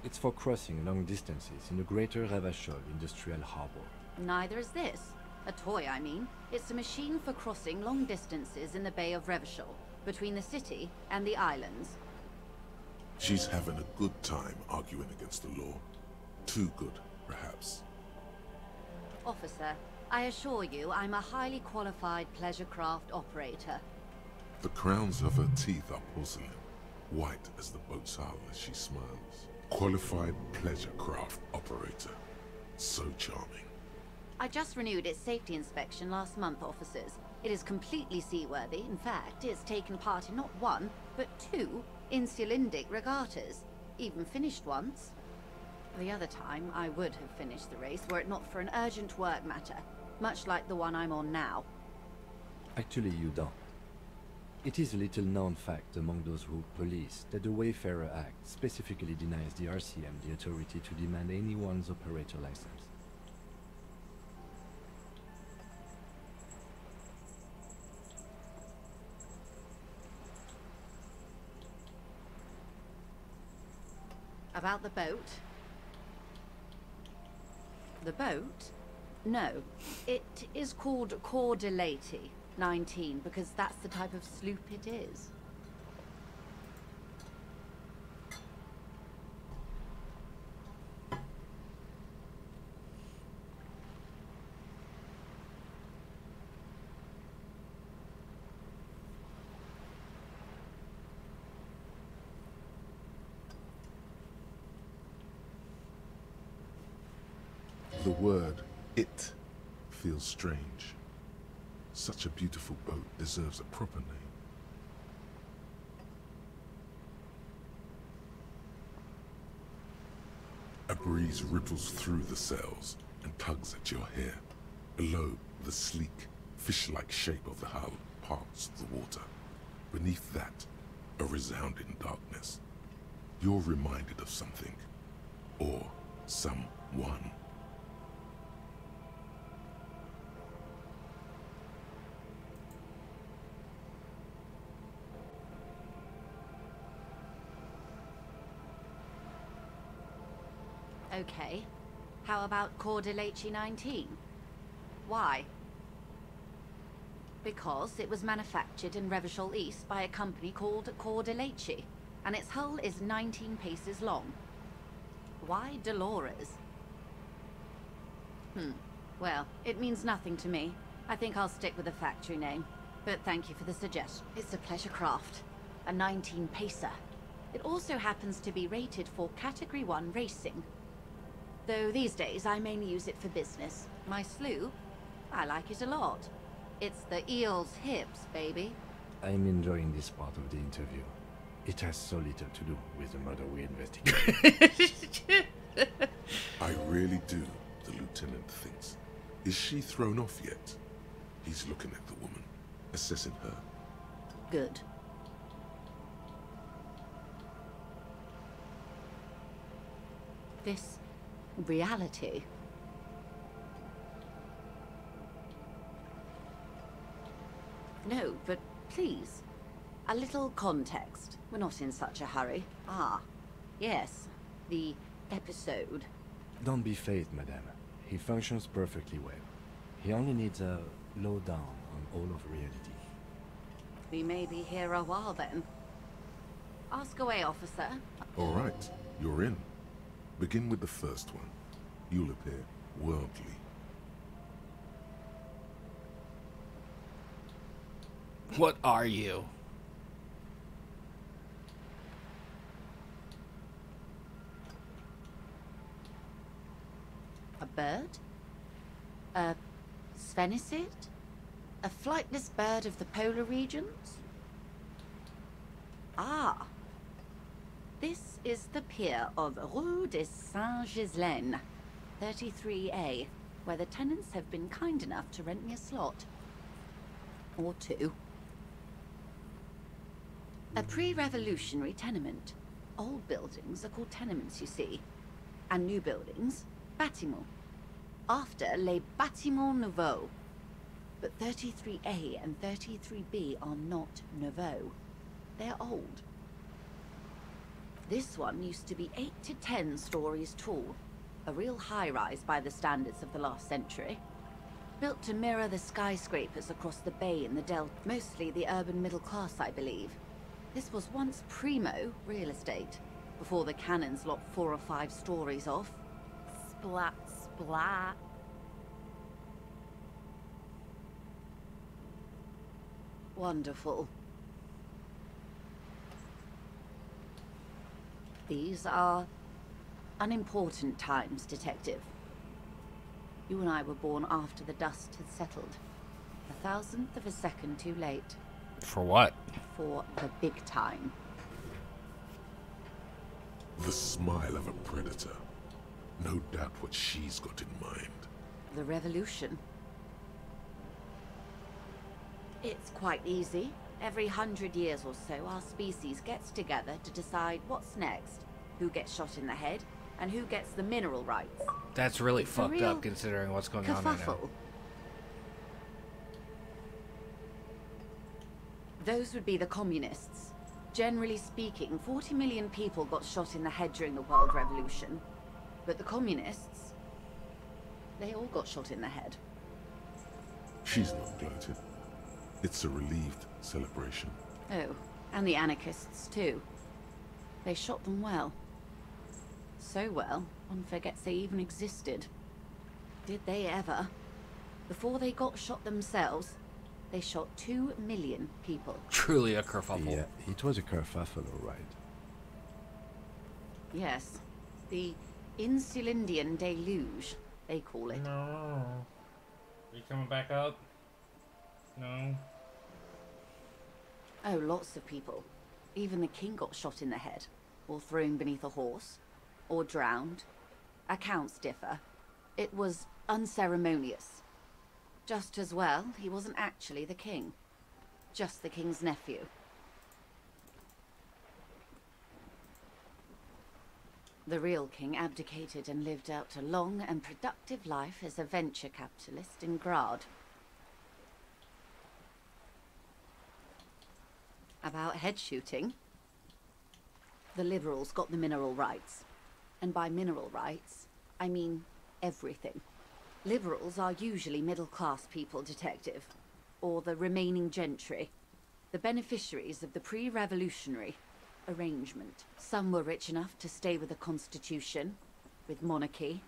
It's for crossing long distances in the greater Ravachol industrial harbor. Neither is this. A toy, I mean. It's a machine for crossing long distances in the Bay of Revachol, between the city and the islands. She's having a good time arguing against the law. Too good, perhaps. Officer, I assure you I'm a highly qualified pleasure craft operator. The crowns of her teeth are porcelain, white as the boat's hull as she smiles. Qualified pleasure craft operator. So charming. I just renewed its safety inspection last month, officers. It is completely seaworthy. In fact, it's taken part in not one, but 2 insulindic regattas. Even finished once. The other time, I would have finished the race were it not for an urgent work matter, much like the one I'm on now. Actually, you don't. It is a little known fact among those rogue police that the Wayfarer Act specifically denies the RCM the authority to demand anyone's operator license. About the boat? The boat? No. It is called Cordelati 19 because that's the type of sloop it is. The word, it, feels strange. Such a beautiful boat deserves a proper name. A breeze ripples through the sails and tugs at your hair. Below, the sleek, fish-like shape of the hull parts the water. Beneath that, a resounding darkness. You're reminded of something. Or someone. Okay. How about Cordelati 19? Why? Because it was manufactured in Revachol East by a company called Cordelati, and its hull is 19 paces long. Why Dolores? Well, it means nothing to me. I think I'll stick with the factory name. But thank you for the suggestion. It's a pleasure craft. A 19 pacer. It also happens to be rated for Category 1 racing. Though these days I mainly use it for business. My sloop, I like it a lot. It's the eel's hips, baby. I'm enjoying this part of the interview. It has so little to do with the murder we investigate. I really do, the lieutenant thinks. Is she thrown off yet? He's looking at the woman, assessing her. Good. This reality. No, but please, a little context. We're not in such a hurry. Ah, yes, the episode. Don't be phased, madame. He functions perfectly well. He only needs a lowdown on all of reality. We may be here a while then. Ask away, officer. All right, you're in. Begin with the first one. You'll appear worldly. What are you? bird? A sphenicid? A flightless bird of the polar regions? Ah. This is the pier of Rue de Saint-Ghislain, 33A, where the tenants have been kind enough to rent me a slot. Or two. A pre-revolutionary tenement. Old buildings are called tenements, you see. And new buildings, bâtiments. After les bâtiments nouveaux. But 33A and 33B are not nouveaux. They're old. This one used to be 8 to 10 stories tall. A real high-rise by the standards of the last century. Built to mirror the skyscrapers across the bay in the Delta. Mostly the urban middle class, I believe. This was once primo real estate, before the cannons lopped 4 or 5 stories off. Splat, splat. Wonderful. These are unimportant times, Detective. You and I were born after the dust had settled. 1,000th of a second too late. For what? For the big time. The smile of a predator. No doubt what she's got in mind. The revolution. It's quite easy. Every 100 years or so, our species gets together to decide what's next. Who gets shot in the head, and who gets the mineral rights. That's really It's a fucked real up considering what's going on right now. kerfuffle. Those would be the communists. Generally speaking, 40 million people got shot in the head during the World Revolution. But the communists, they all got shot in the head. She's not gloated. It's a relieved celebration. Oh, and the anarchists too. They shot them well. So well, one forgets they even existed. Did they ever? Before they got shot themselves, they shot 2 million people. Truly a kerfuffle. Yeah, it was a kerfuffle, all right. Yes, the Insulindian deluge, they call it. No. Are you coming back up? No. Oh, lots of people. Even the king got shot in the head, or thrown beneath a horse, or drowned. Accounts differ. It was unceremonious. Just as well, he wasn't actually the king. Just the king's nephew. The real king abdicated and lived out a long and productive life as a venture capitalist in Grad. About head shooting, the liberals got the mineral rights. And by mineral rights, I mean everything. Liberals are usually middle-class people, Detective, or the remaining gentry, the beneficiaries of the pre-revolutionary arrangement. Some were rich enough to stay with the Constitution, with monarchy.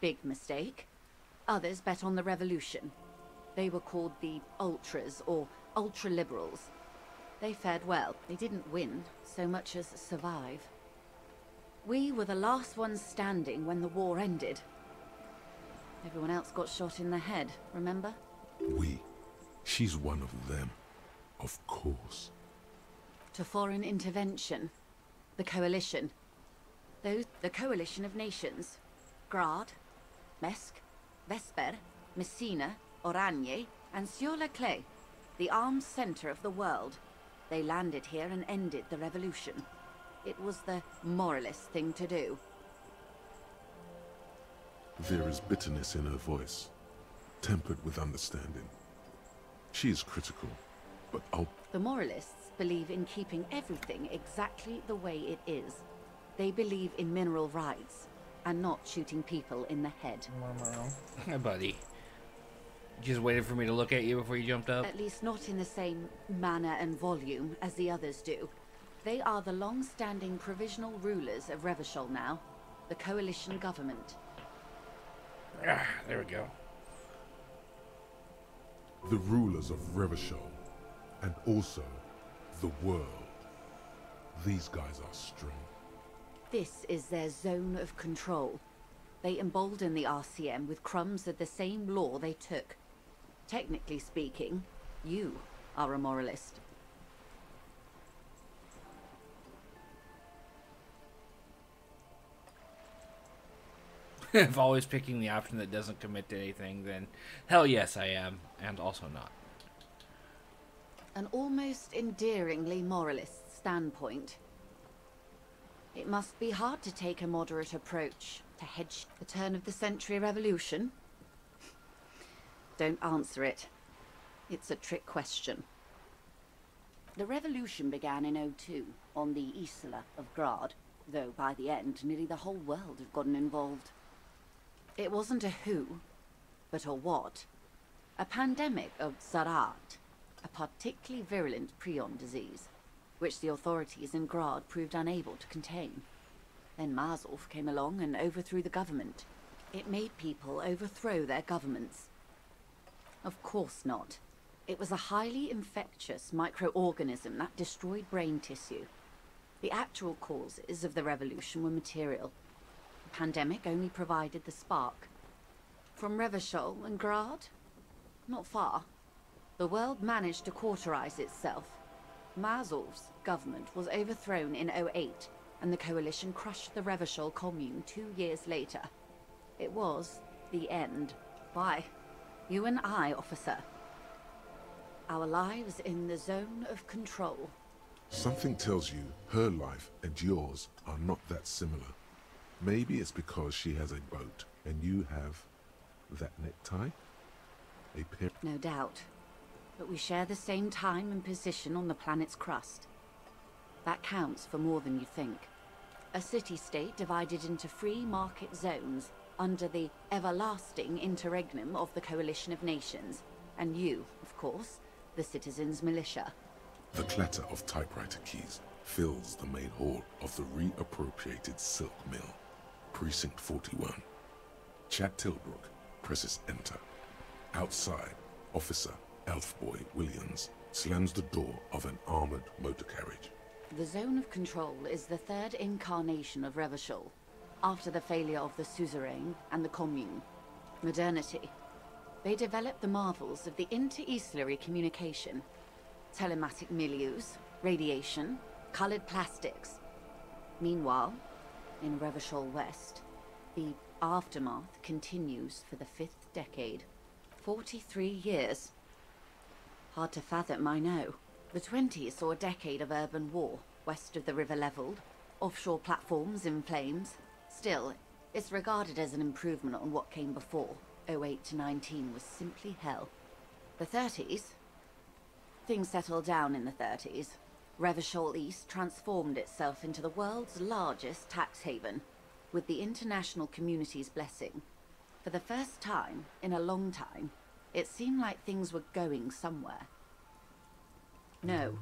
Big mistake. Others bet on the revolution. They were called the ultras, or ultra-liberals. They fared well. They didn't win so much as survive. We were the last ones standing when the war ended. Everyone else got shot in the head, remember? We. She's one of them. Of course. To foreign intervention. The coalition. The coalition of nations. Grad, Mesk, Vesper, Messina, Oranje, and Sur-le-Clay. The armed center of the world. They landed here and ended the revolution. It was the moralist thing to do. There is bitterness in her voice, tempered with understanding. She is critical, but The moralists believe in keeping everything exactly the way it is. They believe in mineral rights, and not shooting people in the head. Hey, buddy. You just waited for me to look at you before you jumped up? At least not in the same manner and volume as the others do. They are the long-standing provisional rulers of Revachol now, the coalition government. Ah, there we go. the rulers of Revachol, and also the world. These guys are strong. This is their zone of control. They emboldened the RCM with crumbs of the same law they took. Technically speaking, you are a moralist. If always picking the option that doesn't commit to anything, then hell yes I am, and also not. An almost endearingly moralist standpoint. It must be hard to take a moderate approach to hedge the turn of the century revolution. Don't answer it. It's a trick question. The revolution began in '02 on the Isla of Grad, though by the end nearly the whole world had gotten involved. It wasn't a who, but a what. A pandemic of Zarat, a particularly virulent prion disease, which the authorities in Grad proved unable to contain. Then Mazov came along and overthrew the government. It made people overthrow their governments. Of course not. It was a highly infectious microorganism that destroyed brain tissue. The actual causes of the revolution were material. The pandemic only provided the spark. From Revachol and Grad? Not far. The world managed to cauterize itself. Mazov's government was overthrown in '08, and the coalition crushed the Revachol commune 2 years later. It was the end. Why? You and I, officer. Our lives in the zone of control. Something tells you her life and yours are not that similar. Maybe it's because she has a boat and you have that necktie? A pair. No doubt. But we share the same time and position on the planet's crust. That counts for more than you think. A city-state divided into free market zones under the everlasting interregnum of the Coalition of Nations. And you, of course, the citizens' militia. The clatter of typewriter keys fills the main hall of the reappropriated silk mill. Precinct 41. Chad Tilbrook presses enter. Outside, Officer Elfboy Williams slams the door of an armored motor carriage. The zone of control is the third incarnation of Revachol, after the failure of the suzerain and the commune. Modernity. They developed the marvels of the inter-Islary communication. Telematic milieus, radiation, colored plastics. Meanwhile, in Revachol West, the aftermath continues for the 5th decade. 43 years. Hard to fathom, I know. The 20s saw a decade of urban war, west of the river leveled, offshore platforms in flames. Still, it's regarded as an improvement on what came before. '08 to '19 was simply hell. The 30s? Things settled down in the 30s. Revachol East transformed itself into the world's largest tax haven, with the international community's blessing. For the first time in a long time, it seemed like things were going somewhere. No,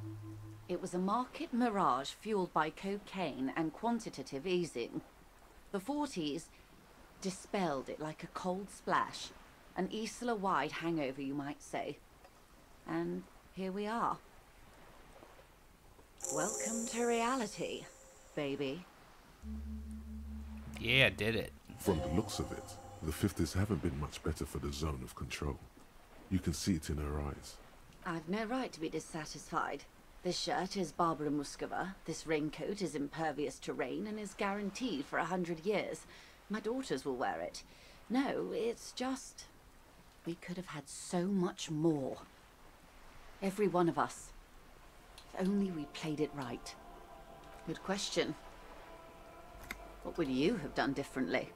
it was a market mirage fueled by cocaine and quantitative easing. The 40s dispelled it like a cold splash, an Isla-wide hangover, you might say. And here we are. Welcome to reality, baby. Yeah, did it. From the looks of it, the 50s haven't been much better for the zone of control. You can see it in her eyes. I've no right to be dissatisfied. This shirt is Barbara Muscova, this raincoat is impervious to rain and is guaranteed for 100 years. My daughters will wear it. No, it's just... we could have had so much more. Every one of us. If only we played it right. Good question. What would you have done differently?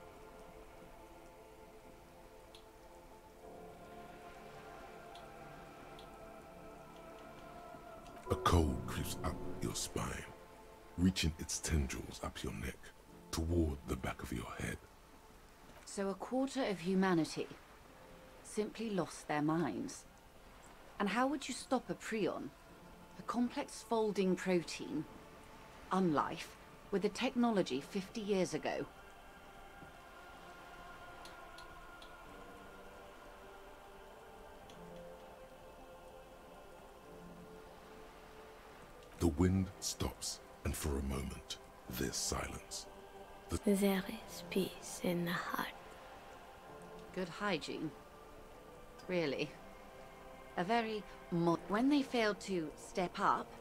A cold creeps up your spine, reaching its tendrils up your neck, toward the back of your head. So a quarter of humanity simply lost their minds. And how would you stop a prion, a complex folding protein, unlife, with the technology 50 years ago? The wind stops, and for a moment, there's silence. There is peace in the heart. Good hygiene. Really. A very when they failed to step up,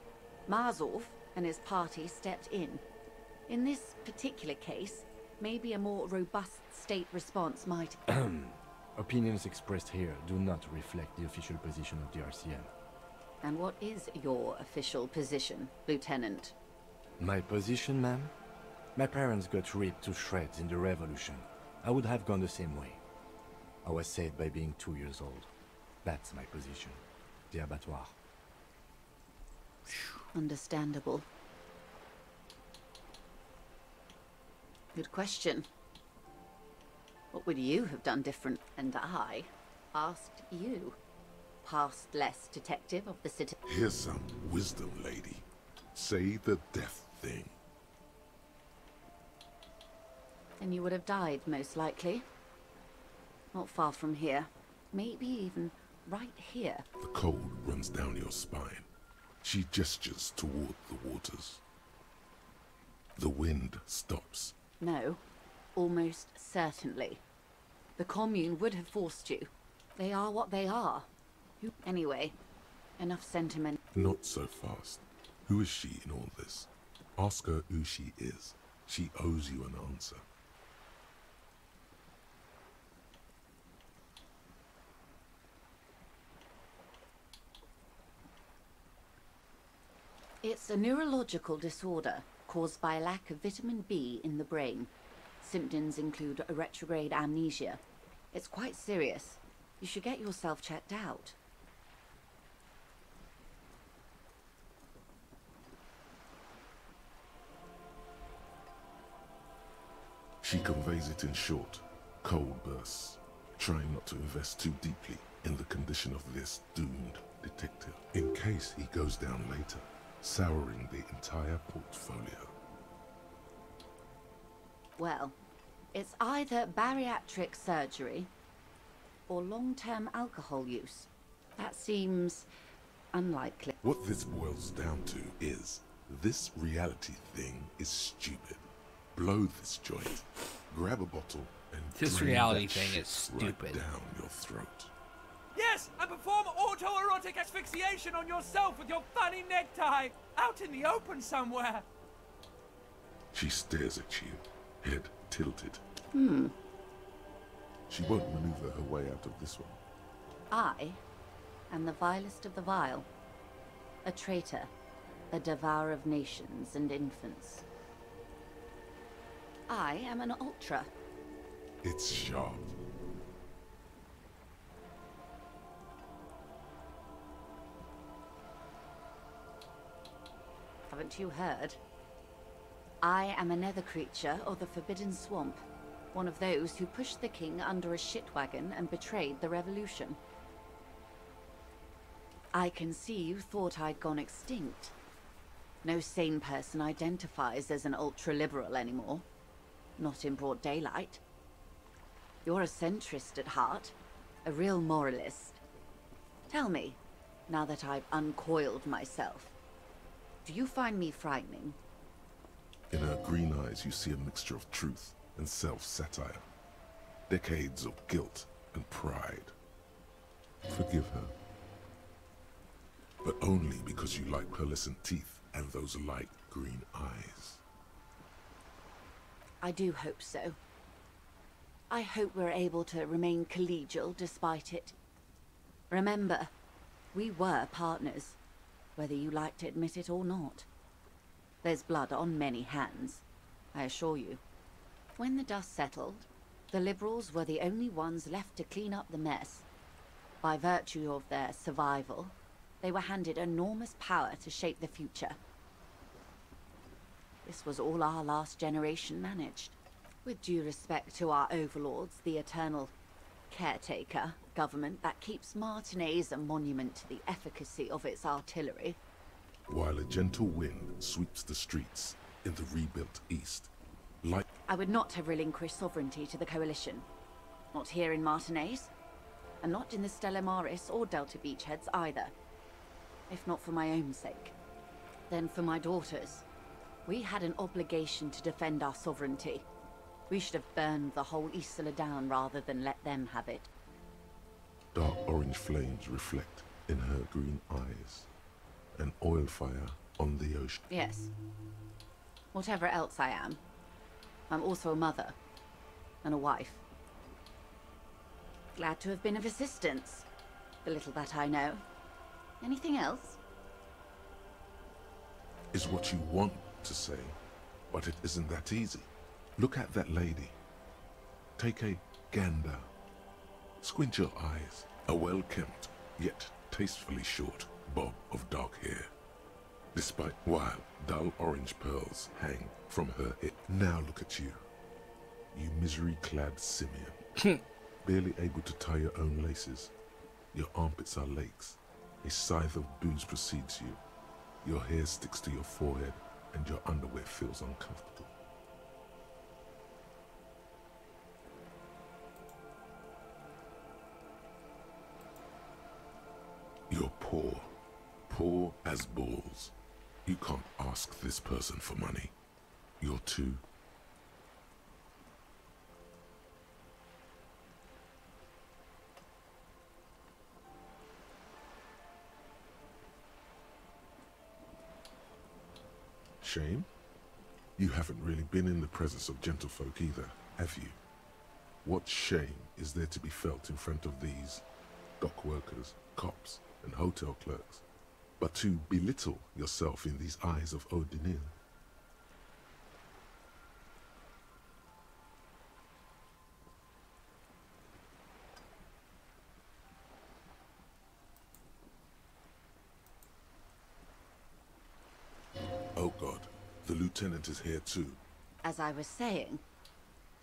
Marzov and his party stepped in. In this particular case, maybe a more robust state response might... Opinions expressed here do not reflect the official position of the RCM. And what is your official position, Lieutenant? My position, ma'am? My parents got ripped to shreds in the revolution. I would have gone the same way. I was saved by being 2 years old. That's my position. The abattoir. Understandable. Good question. What would you have done different? And I asked you, past less detective of the city. Here's some wisdom, lady. Say the death thing. And you would have died, most likely. Not far from here. Maybe even right here. The cold runs down your spine. She gestures toward the waters. The wind stops. No, almost certainly. The commune would have forced you. They are what they are. Anyway, enough sentiment. Not so fast. Who is she in all this? Ask her who she is. She owes you an answer. It's a neurological disorder caused by a lack of vitamin B in the brain. Symptoms include a retrograde amnesia. It's quite serious. You should get yourself checked out. She conveys it in short, cold bursts, trying not to invest too deeply in the condition of this doomed detective, in case he goes down later, souring the entire portfolio. Well, it's either bariatric surgery or long-term alcohol use. That seems unlikely. What this boils down to is, this reality thing is stupid. Blow this joint, grab a bottle, and this drain reality that thing shit is stupid. right down your throat. Yes, and perform autoerotic asphyxiation on yourself with your funny necktie, out in the open somewhere. She stares at you, head tilted. She won't maneuver her way out of this one. I am the vilest of the vile. A traitor, a devourer of nations and infants. I am an ultra. It's sharp. Haven't you heard? I am a nether creature of the Forbidden Swamp. One of those who pushed the king under a shit wagon and betrayed the revolution. I can see you thought I'd gone extinct. No sane person identifies as an ultra-liberal anymore. Not in broad daylight. You're a centrist at heart. A real moralist. Tell me, now that I've uncoiled myself, do you find me frightening? In her green eyes you see a mixture of truth and self-satire. Decades of guilt and pride. Forgive her. But only because you like pearlescent teeth and those light green eyes. I do hope so. I hope we're able to remain collegial despite it. Remember, we were partners, whether you like to admit it or not. There's blood on many hands, I assure you. When the dust settled, the liberals were the only ones left to clean up the mess. By virtue of their survival, they were handed enormous power to shape the future. This was all our last generation managed. With due respect to our overlords, the eternal caretaker government that keeps Martinez a monument to the efficacy of its artillery. While a gentle wind sweeps the streets in the rebuilt East, like... I would not have relinquished sovereignty to the Coalition. Not here in Martinez, and not in the Stella Maris or Delta Beachheads either. If not for my own sake, then for my daughters. We had an obligation to defend our sovereignty, We should have burned the whole Isla down rather than let them have it. Dark orange flames reflect in her green eyes. An oil fire on the ocean. Yes. Whatever else I am, I'm also a mother. And a wife. Glad to have been of assistance. The little that I know. Anything else? Is what you want to say, but it isn't that easy. Look at that lady. Take a gander. Squint your eyes. A well-kempt, yet tastefully short bob of dark hair. Despite while dull orange pearls hang from her hip. Now look at you. You misery-clad simian. Barely able to tie your own laces. Your armpits are lakes. A scythe of booze precedes you. Your hair sticks to your forehead, and your underwear feels uncomfortable. You're poor. Poor as balls. You can't ask this person for money. You're too... Shame? You haven't really been in the presence of gentlefolk either, have you? What shame is there to be felt in front of these dock workers, cops, and hotel clerks, but to belittle yourself in these eyes of Odinil? Oh God, the lieutenant is here too. As I was saying,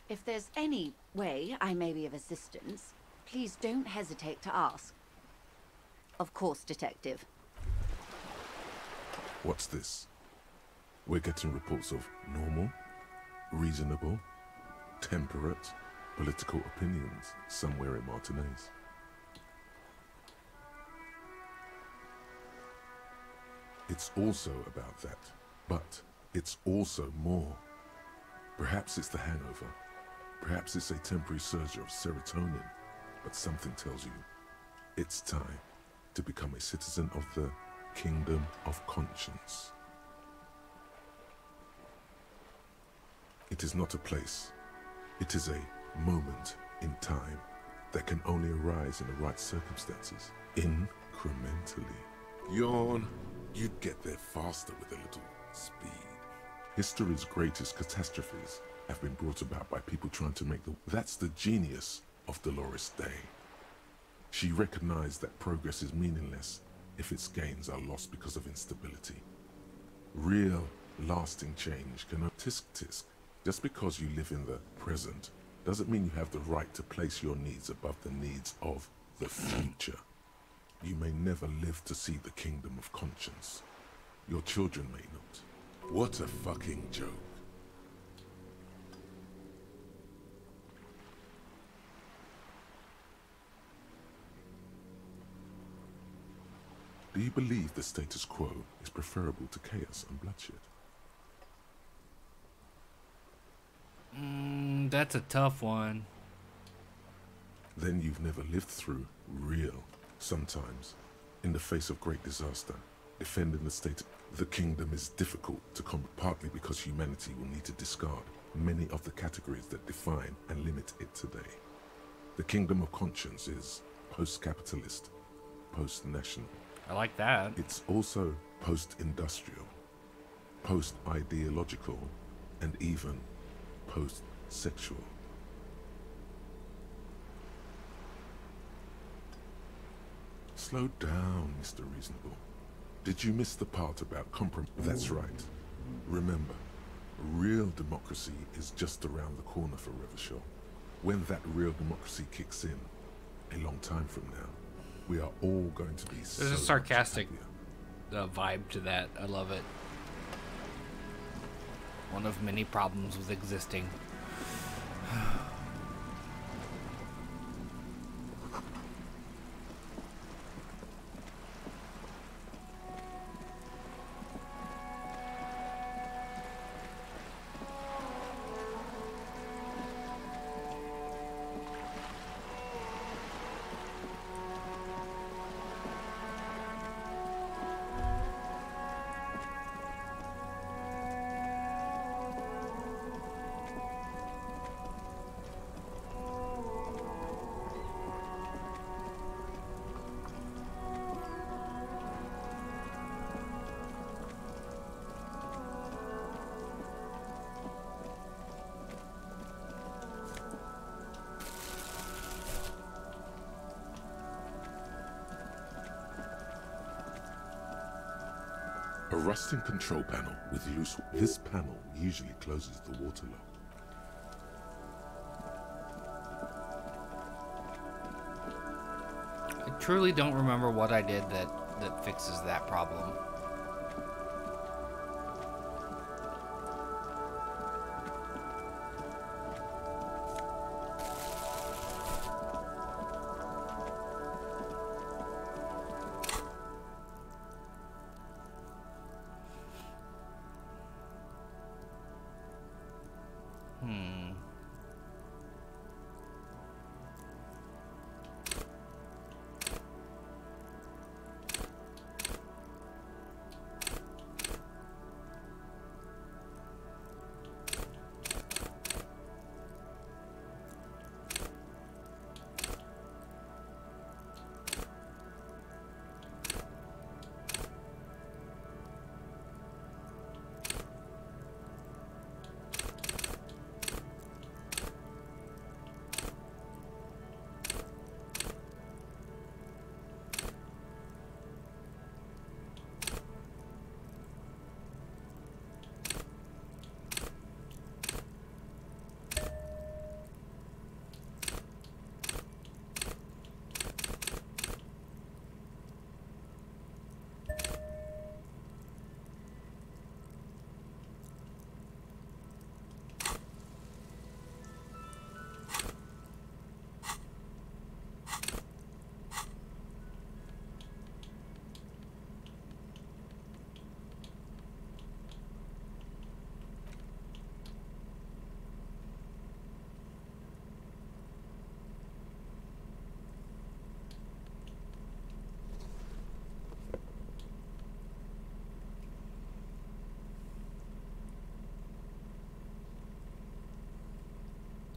if there's any way I may be of assistance, please don't hesitate to ask. Of course, Detective. What's this? We're getting reports of normal, reasonable, temperate, political opinions somewhere in Martinez. It's also about that, but it's also more. Perhaps it's the hangover. Perhaps it's a temporary surge of serotonin, but something tells you it's time to become a citizen of the Kingdom of Conscience. It is not a place. It is a moment in time that can only arise in the right circumstances, incrementally. Yawn. You'd get there faster with a little speed. History's greatest catastrophes have been brought about by people trying to make the... That's the genius of Dolores Day. She recognized that progress is meaningless if its gains are lost because of instability. Real, lasting change can... Tisk tisk. Just because you live in the present doesn't mean you have the right to place your needs above the needs of the future. You may never live to see the Kingdom of Conscience. Your children may not. What a fucking joke. Do you believe the status quo is preferable to chaos and bloodshed? That's a tough one. Then you've never lived through real. Sometimes, in the face of great disaster, defending the state, the kingdom is difficult to combat, partly because humanity will need to discard many of the categories that define and limit it today. The Kingdom of Conscience is post-capitalist, post-national. I like that. It's also post-industrial, post-ideological, and even post-sexual. Slow down, Mr. Reasonable. Did you miss the part about compromise? That's right. Remember, real democracy is just around the corner for Revachol. When that real democracy kicks in, a long time from now, we are all going to be so There's a sarcastic vibe to that. I love it. One of many problems with existing. A rusting control panel with loose... This panel usually closes the water lock. I truly don't remember what I did that fixes that problem.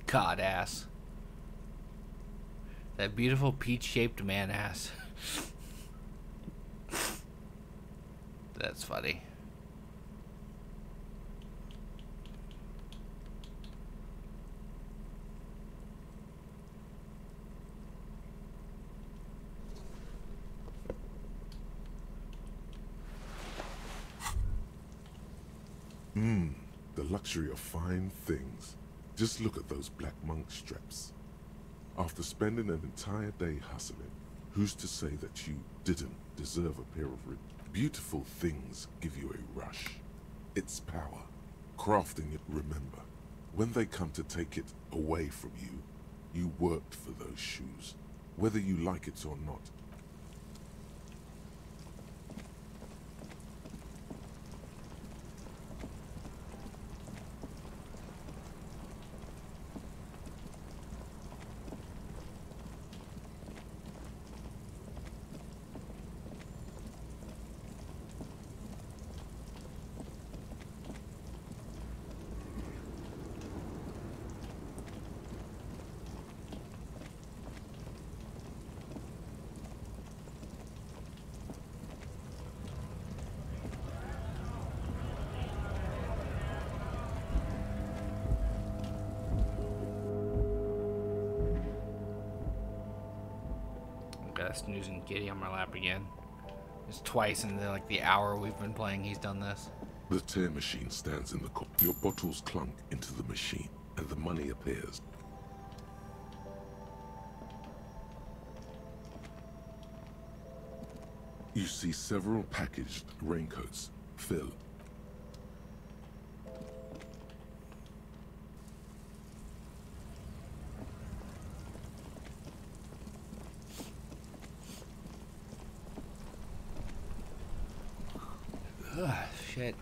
God ass. That beautiful peach-shaped man ass. That's funny. The luxury of fine things. Just look at those black monk straps. After spending an entire day hustling, who's to say that you didn't deserve a pair of beautiful things give you a rush. It's power. Crafting it, remember. When they come to take it away from you, you worked for those shoes, whether you like it or not. Snoozing kitty on my lap again. It's twice in the hour we've been playing he's done this. The tear machine stands in the corner. Your bottles clunk into the machine, and the money appears. You see several packaged raincoats. Fill. Ugh, shit.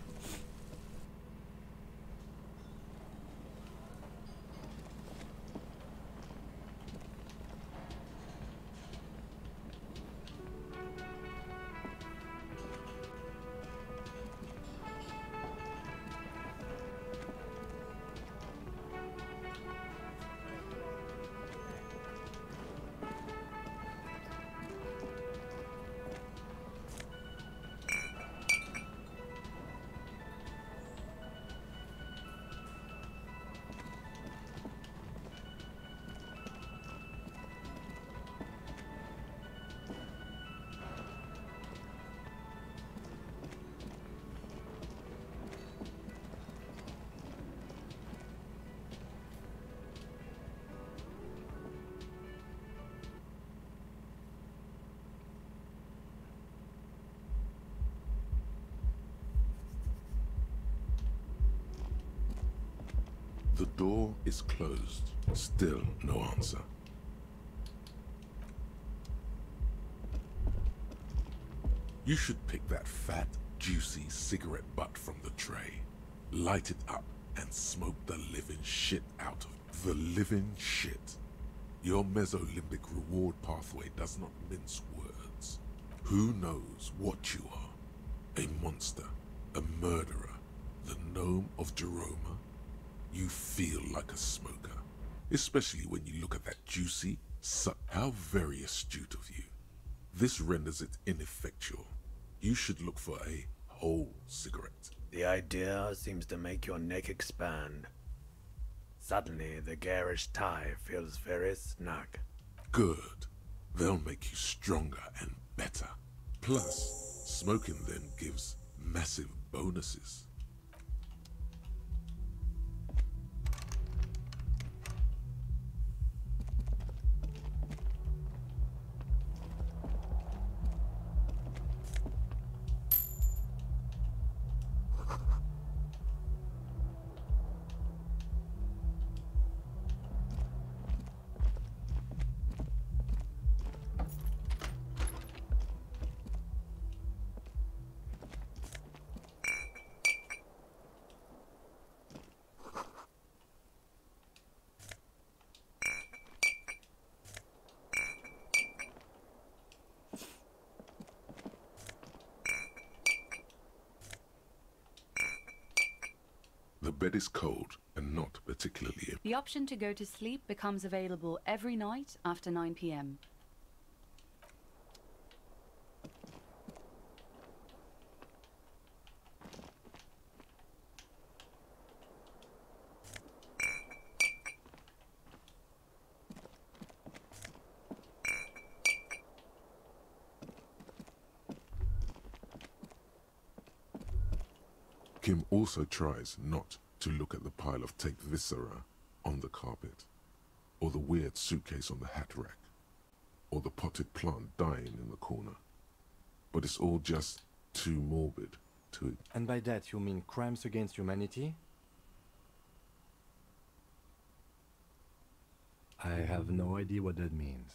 The door is closed. Still no answer. You should pick that fat, juicy cigarette butt from the tray, light it up, and smoke the living shit out of it. The living shit. Your mesolimbic reward pathway does not mince words. Who knows what you are? A monster, a murderer, the gnome of Jeroma? You feel like a smoker, especially when you look at that juicy, how very astute of you. This renders it ineffectual. You should look for a whole cigarette. The idea seems to make your neck expand. Suddenly, the garish tie feels very snug. Good. They'll make you stronger and better. Plus, smoking then gives massive bonuses. The bed is cold and not particularly. The option to go to sleep becomes available every night after 9 p.m. Kim also tries not to look at the pile of taped viscera on the carpet, or the weird suitcase on the hat rack, or the potted plant dying in the corner. But it's all just too morbid to... And by that you mean crimes against humanity? I have no idea what that means.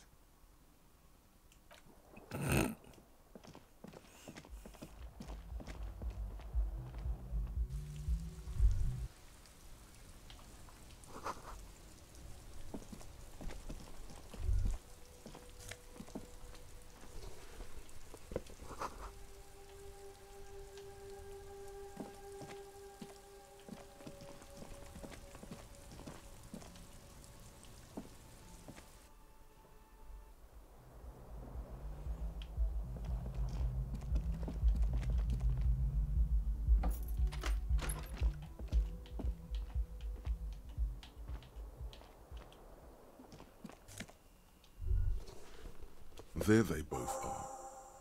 There they both are.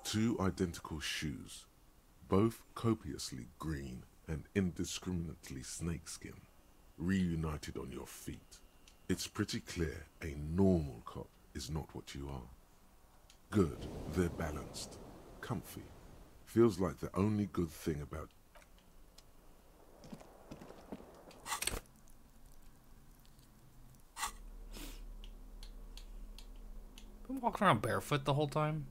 Two identical shoes, both copiously green and indiscriminately snakeskin, reunited on your feet. It's pretty clear a normal cop is not what you are. Good, they're balanced, comfy. Feels like the only good thing about... Been walking around barefoot the whole time?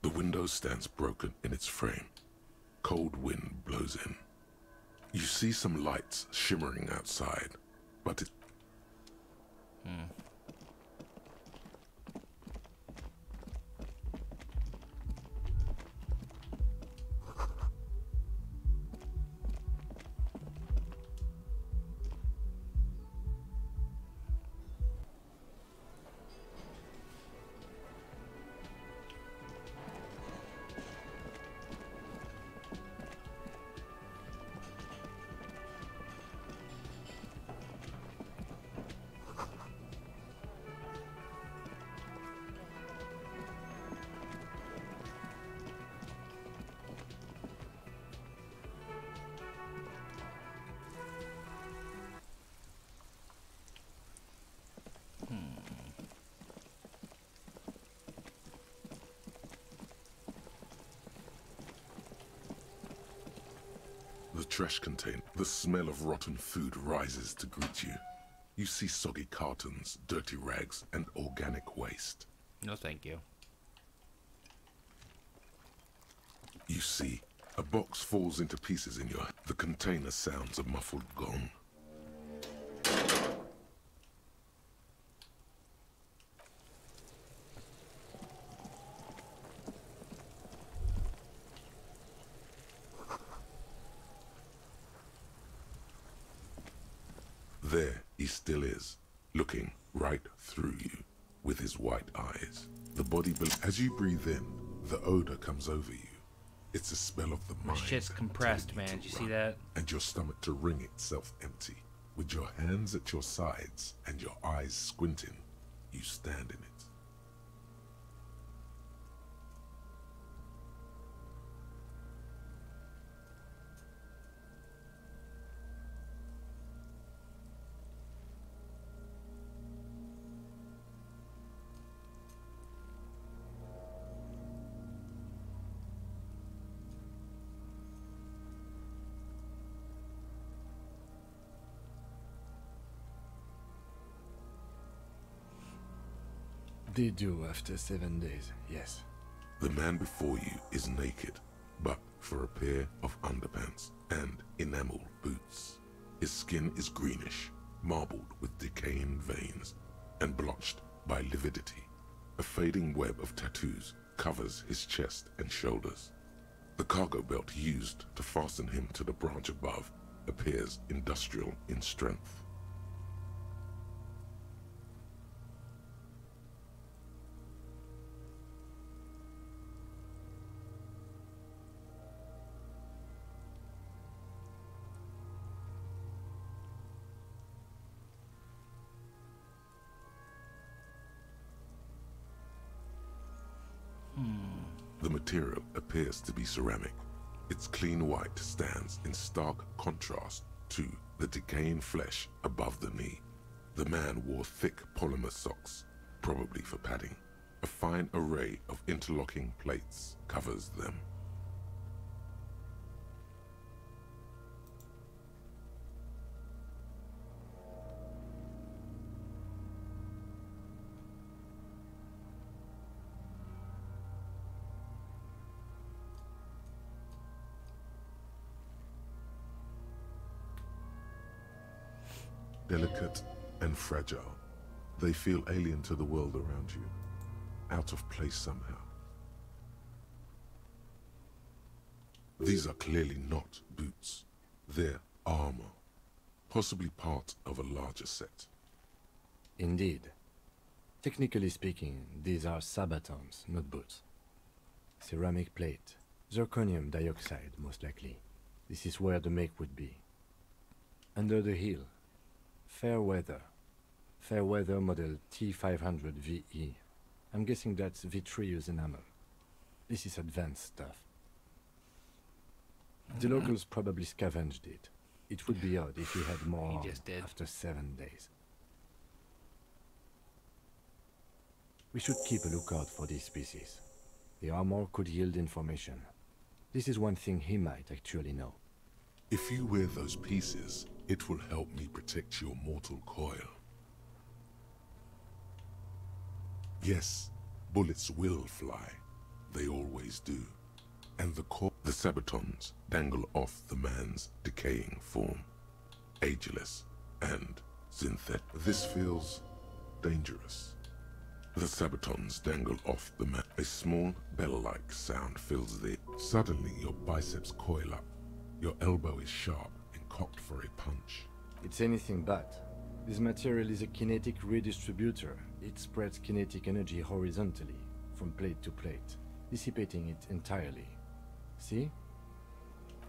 The window stands broken in its frame. Cold wind blows in. You see some lights shimmering outside, but it... The trash container, the smell of rotten food rises to greet you. You see soggy cartons, dirty rags, and organic waste. No, thank you. You see, a box falls into pieces in your... The container sounds a muffled gong. There he still is, looking right through you with his white eyes. The body... As you breathe in, the odor comes over you. It's a smell of the mind. My shit's compressed, man. Did you see that? And your stomach to wring itself empty. With your hands at your sides and your eyes squinting, you stand in it. They do after 7 days, yes. The man before you is naked, but for a pair of underpants and enameled boots. His skin is greenish, marbled with decaying veins, and blotched by lividity. A fading web of tattoos covers his chest and shoulders. The cargo belt used to fasten him to the branch above appears industrial in strength. The material appears to be ceramic. Its clean white stands in stark contrast to the decaying flesh above the knee. The man wore thick polymer socks, probably for padding. A fine array of interlocking plates covers them. Delicate and fragile, they feel alien to the world around you, out of place somehow. These are clearly not boots. They're armor, possibly part of a larger set. Indeed. Technically speaking, these are sabatons, not boots. Ceramic plate, zirconium dioxide, most likely. This is where the make would be. Under the heel, Fairweather model T500 VE. I'm guessing that's vitreous enamel. This is advanced stuff. The locals probably scavenged it. It would be odd if you had more after 7 days. We should keep a lookout for these species. The armor could yield information. This is one thing he might actually know. If you wear those pieces, it will help me protect your mortal coil. Yes, bullets will fly. They always do. And the sabatons dangle off the man's decaying form. Ageless and synthetic. This feels dangerous. The sabatons dangle off the man. A small bell-like sound fills the... Suddenly your biceps coil up. Your elbow is sharp and cocked for a punch. It's anything but. This material is a kinetic redistributor. It spreads kinetic energy horizontally, from plate to plate, dissipating it entirely. See?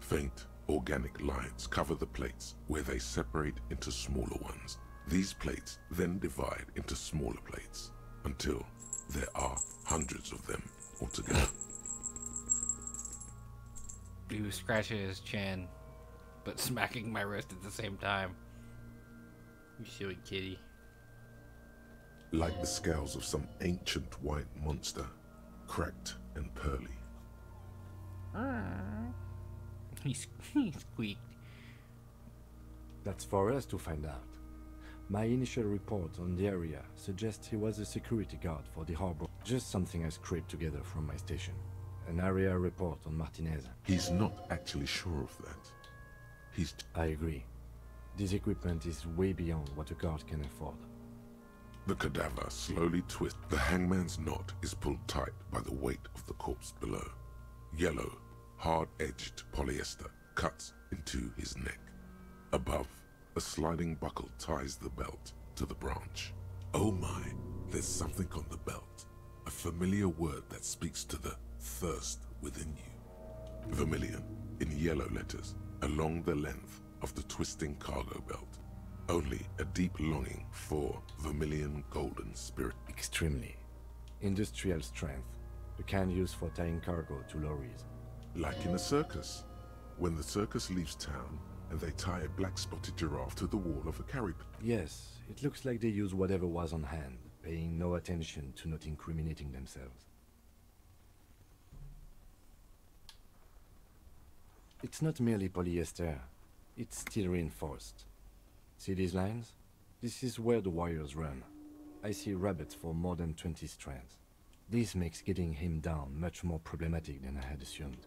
Faint, organic lines cover the plates, where they separate into smaller ones. These plates then divide into smaller plates, until there are hundreds of them altogether. He was scratching his chin, but smacking my wrist at the same time. You silly kitty. Like the scales of some ancient white monster, cracked and pearly. He squeaked. That's for us to find out. My initial report on the area suggests he was a security guard for the harbor. Just something I scraped together from my station. An area report on Martinez. He's not actually sure of that. I agree. This equipment is way beyond what a guard can afford. The cadaver slowly twists. The hangman's knot is pulled tight by the weight of the corpse below. Yellow, hard-edged polyester cuts into his neck. Above, a sliding buckle ties the belt to the branch. Oh my, there's something on the belt. A familiar word that speaks to the thirst within you. Vermilion, in yellow letters, along the length of the twisting cargo belt. Only a deep longing for vermilion golden spirit. Extremely. Industrial strength. The kind used for tying cargo to lorries. Like in a circus. When the circus leaves town, and they tie a black-spotted giraffe to the wall of a carry. Yes, it looks like they use whatever was on hand, paying no attention to not incriminating themselves. It's not merely polyester, it's steel reinforced. See these lines? This is where the wires run. I see rabbits for more than 20 strands. This makes getting him down much more problematic than I had assumed.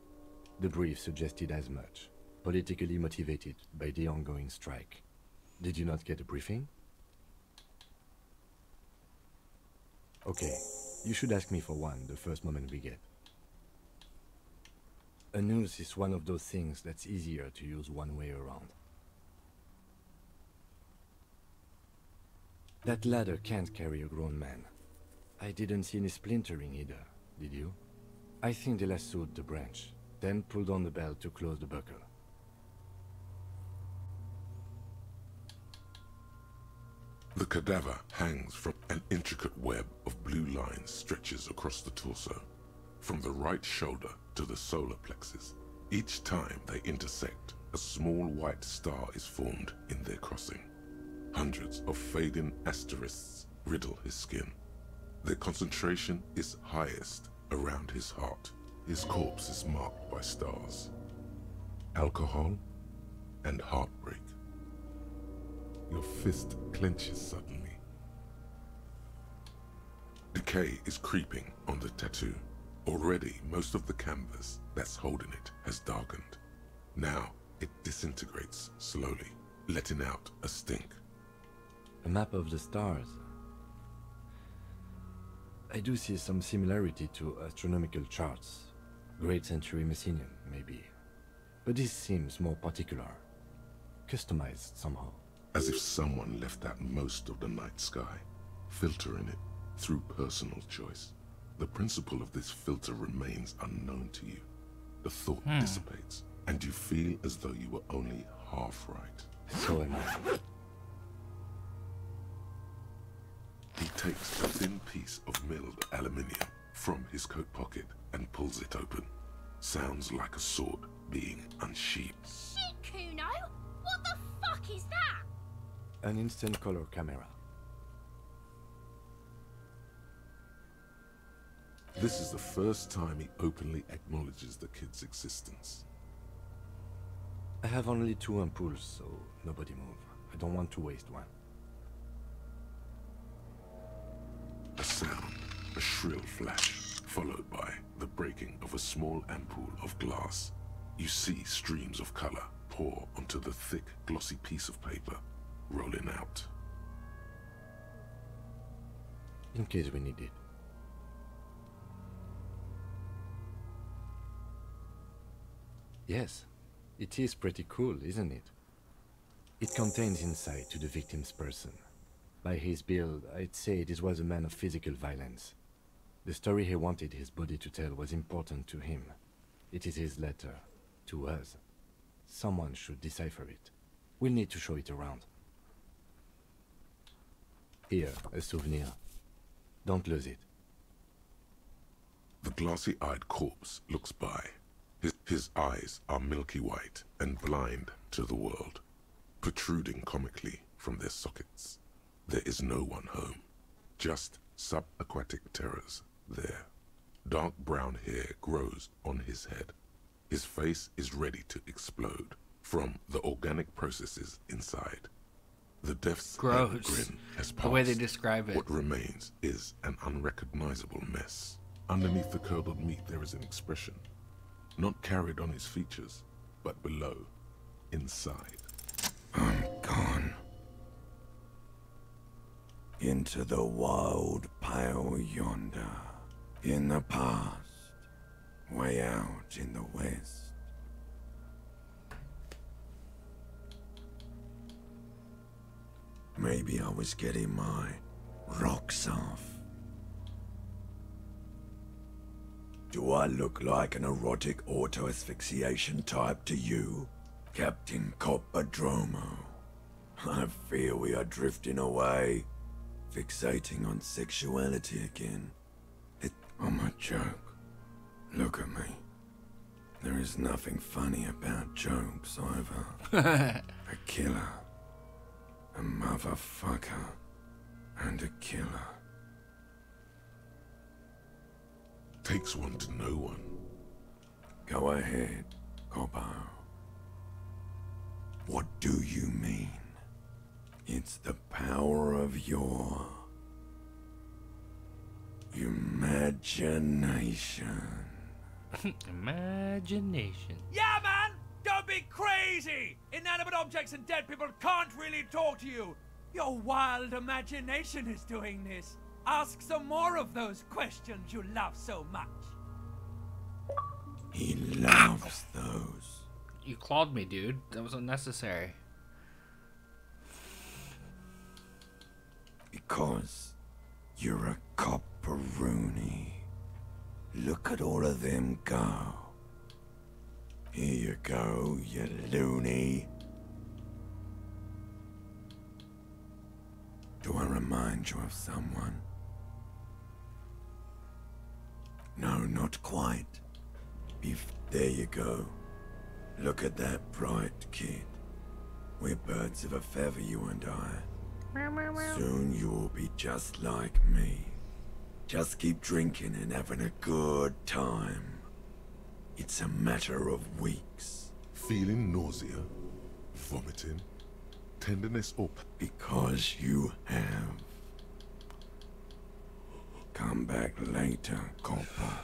The brief suggested as much. Politically motivated by the ongoing strike. Did you not get a briefing? Okay, you should ask me for one the first moment we get. A noose is one of those things that's easier to use one way around. That ladder can't carry a grown man. I didn't see any splintering either, did you? I think they lassoed the branch, then pulled on the belt to close the buckle. The cadaver hangs from an intricate web of blue lines stretches across the torso, from the right shoulder to the solar plexus. Each time they intersect, a small white star is formed in their crossing. Hundreds of fading asterisks riddle his skin. Their concentration is highest around his heart. His corpse is marked by stars. Alcohol and heartbreak. Your fist clenches suddenly. Decay is creeping on the tattoo. Already, most of the canvas that's holding it has darkened. Now, it disintegrates slowly, letting out a stink. A map of the stars. I do see some similarity to astronomical charts. Great Century Messinian, maybe. But this seems more particular. Customized somehow. As if someone left out most of the night sky, filtering it through personal choice. The principle of this filter remains unknown to you. The thought dissipates, and you feel as though you were only half right. So am I. He takes a thin piece of milled aluminium from his coat pocket and pulls it open. Sounds like a sword being unsheathed. Shit, Kuno! What the fuck is that? An instant color camera. This is the first time he openly acknowledges the kid's existence. I have only 2 ampoules, so nobody move. I don't want to waste one. A sound, a shrill flash, followed by the breaking of a small ampoule of glass. You see streams of color pour onto the thick, glossy piece of paper, rolling out. In case we need it. Yes, it is pretty cool, isn't it? It contains insight to the victim's person. By his build, I'd say this was a man of physical violence. The story he wanted his body to tell was important to him. It is his letter, to us. Someone should decipher it. We'll need to show it around. Here, a souvenir. Don't lose it. The glassy-eyed corpse looks by. His eyes are milky white and blind to the world, protruding comically from their sockets. There is no one home, just subaquatic terrors there. Dark brown hair grows on his head. His face is ready to explode from the organic processes inside. The death's head grin has passed. The way they describe it. What remains is an unrecognizable mess. Underneath the curdled meat there is an expression, not carried on his features, but below, inside. I'm gone. Into the wild pale yonder. In the past. Way out in the west. Maybe I was getting my rocks off. Do I look like an erotic auto-asphyxiation type to you, Captain Coppodromo? I fear we are drifting away, fixating on sexuality again. I'm a joke. Look at me. There is nothing funny about jokes either. A killer. A motherfucker. And a killer. Takes one to know one. Go ahead, Coppo. What do you mean? It's the power of your imagination. Imagination. Yeah, man! Don't be crazy! Inanimate objects and dead people can't really talk to you. Your wild imagination is doing this. Ask some more of those questions you love so much. He loves those. You clawed me, dude. That was unnecessary. Because you're a copperoonie. Look at all of them go. Here you go, you loony. Do I remind you of someone? No, not quite. There you go. Look at that bright kid. We're birds of a feather, you and I. Soon you will be just like me. Just keep drinking and having a good time. It's a matter of weeks. Feeling nausea, vomiting, tenderness or... Because you have. Come back later, Copper.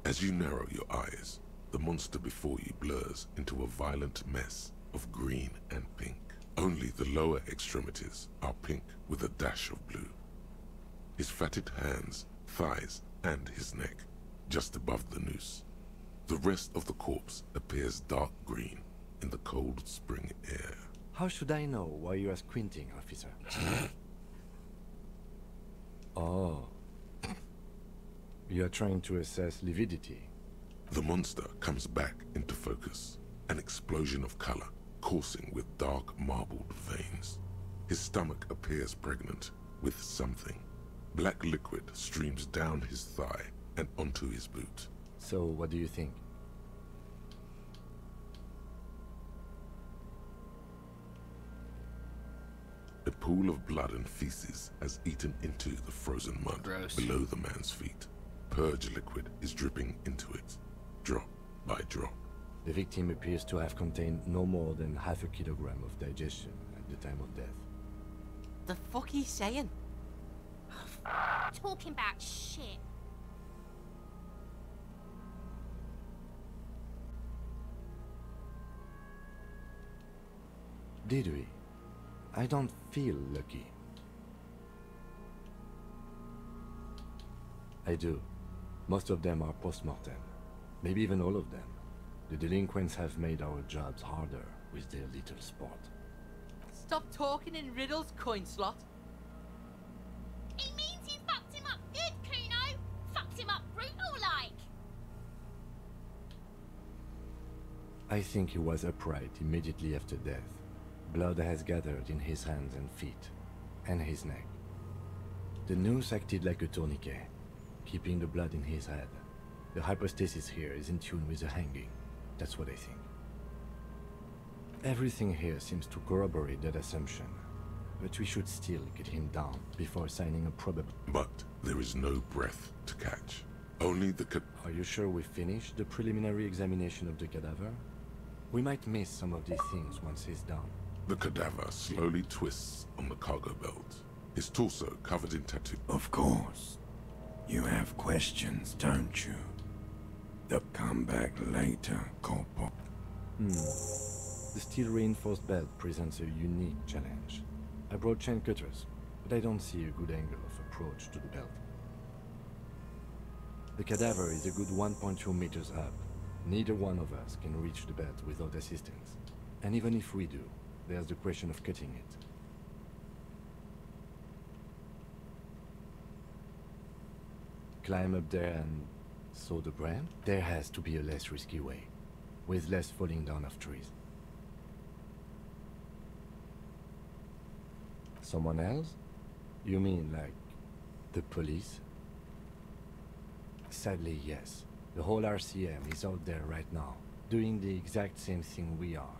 As you narrow your eyes, the monster before you blurs into a violent mess of green and pink. Only the lower extremities are pink with a dash of blue. His fatted hands, thighs, and his neck, just above the noose. The rest of the corpse appears dark green in the cold spring air. How should I know why you are squinting, officer? Oh. You are trying to assess lividity. The monster comes back into focus, an explosion of color, coursing with dark marbled veins. His stomach appears pregnant with something. Black liquid streams down his thigh and onto his boot. So, what do you think? A pool of blood and feces has eaten into the frozen mud below the man's feet. Purge liquid is dripping into it, drop by drop. The victim appears to have contained no more than half a kilogram of digestion at the time of death. The fuck are you saying? Talking about shit. Did we? I don't feel lucky. I do. Most of them are post-mortem. Maybe even all of them. The delinquents have made our jobs harder with their little sport. Stop talking in riddles, coin slot. It means you fucked him up good, Kuno. Fucked him up brutal-like. I think he was upright immediately after death. Blood has gathered in his hands and feet, and his neck. The noose acted like a tourniquet, keeping the blood in his head. The hypostasis here is in tune with the hanging. That's what I think. Everything here seems to corroborate that assumption, but we should still get him down before signing a probable... But there is no breath to catch. Only the Are you sure we finished the preliminary examination of the cadaver? We might miss some of these things once he's done. The cadaver slowly twists on the cargo belt, his torso covered in tattoo. Of course. You have questions, don't you? They'll come back later, Corporal. The steel-reinforced belt presents a unique challenge. I brought chain cutters, but I don't see a good angle of approach to the belt. The cadaver is a good 1.2 meters up. Neither one of us can reach the belt without assistance. And even if we do, there's the question of cutting it. Climb up there and saw the brand? There has to be a less risky way, with less falling down of trees. Someone else? You mean like the police? Sadly, yes. The whole RCM is out there right now, doing the exact same thing we are.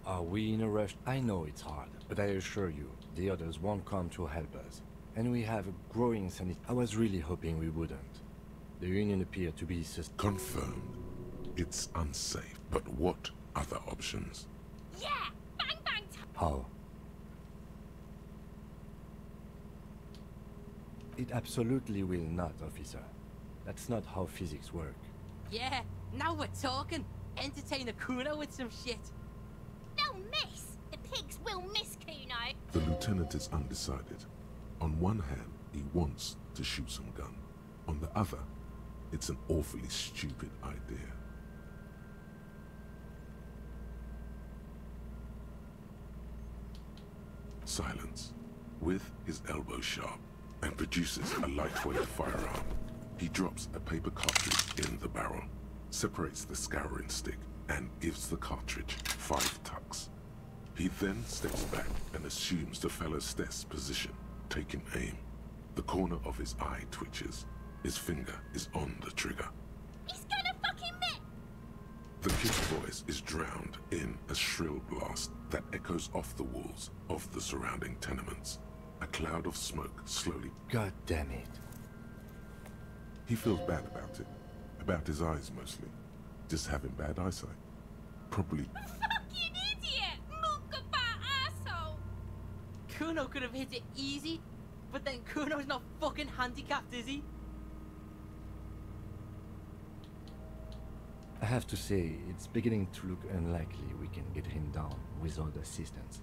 Are we in a rush? I know it's hard, but I assure you, the others won't come to help us. And we have a growing sanity. I was really hoping we wouldn't. The Union appeared to be confirmed. It's unsafe, but what other options? Yeah! Bang bang! How? It absolutely will not, officer. That's not how physics work. Yeah, now we're talking. Entertain a Kuno with some shit. They'll miss! The pigs will miss Kuno! The lieutenant is undecided. On one hand, he wants to shoot some gun. On the other, it's an awfully stupid idea. Silence, with his elbow sharp, and produces a lightweight firearm. He drops a paper cartridge in the barrel, separates the scouring stick, and gives the cartridge 5 tucks. He then steps back and assumes the fellow's desk position, taking aim. The corner of his eye twitches. His finger is on the trigger. He's gonna fucking miss! The kid's voice is drowned in a shrill blast that echoes off the walls of the surrounding tenements. A cloud of smoke slowly... God damn it. He feels bad about it. About his eyes, mostly. Just having bad eyesight. Probably... Fucking idiot! Mukabat asshole! Kuno could have hit it easy, but then Kuno's not fucking handicapped, is he? I have to say, it's beginning to look unlikely we can get him down without assistance.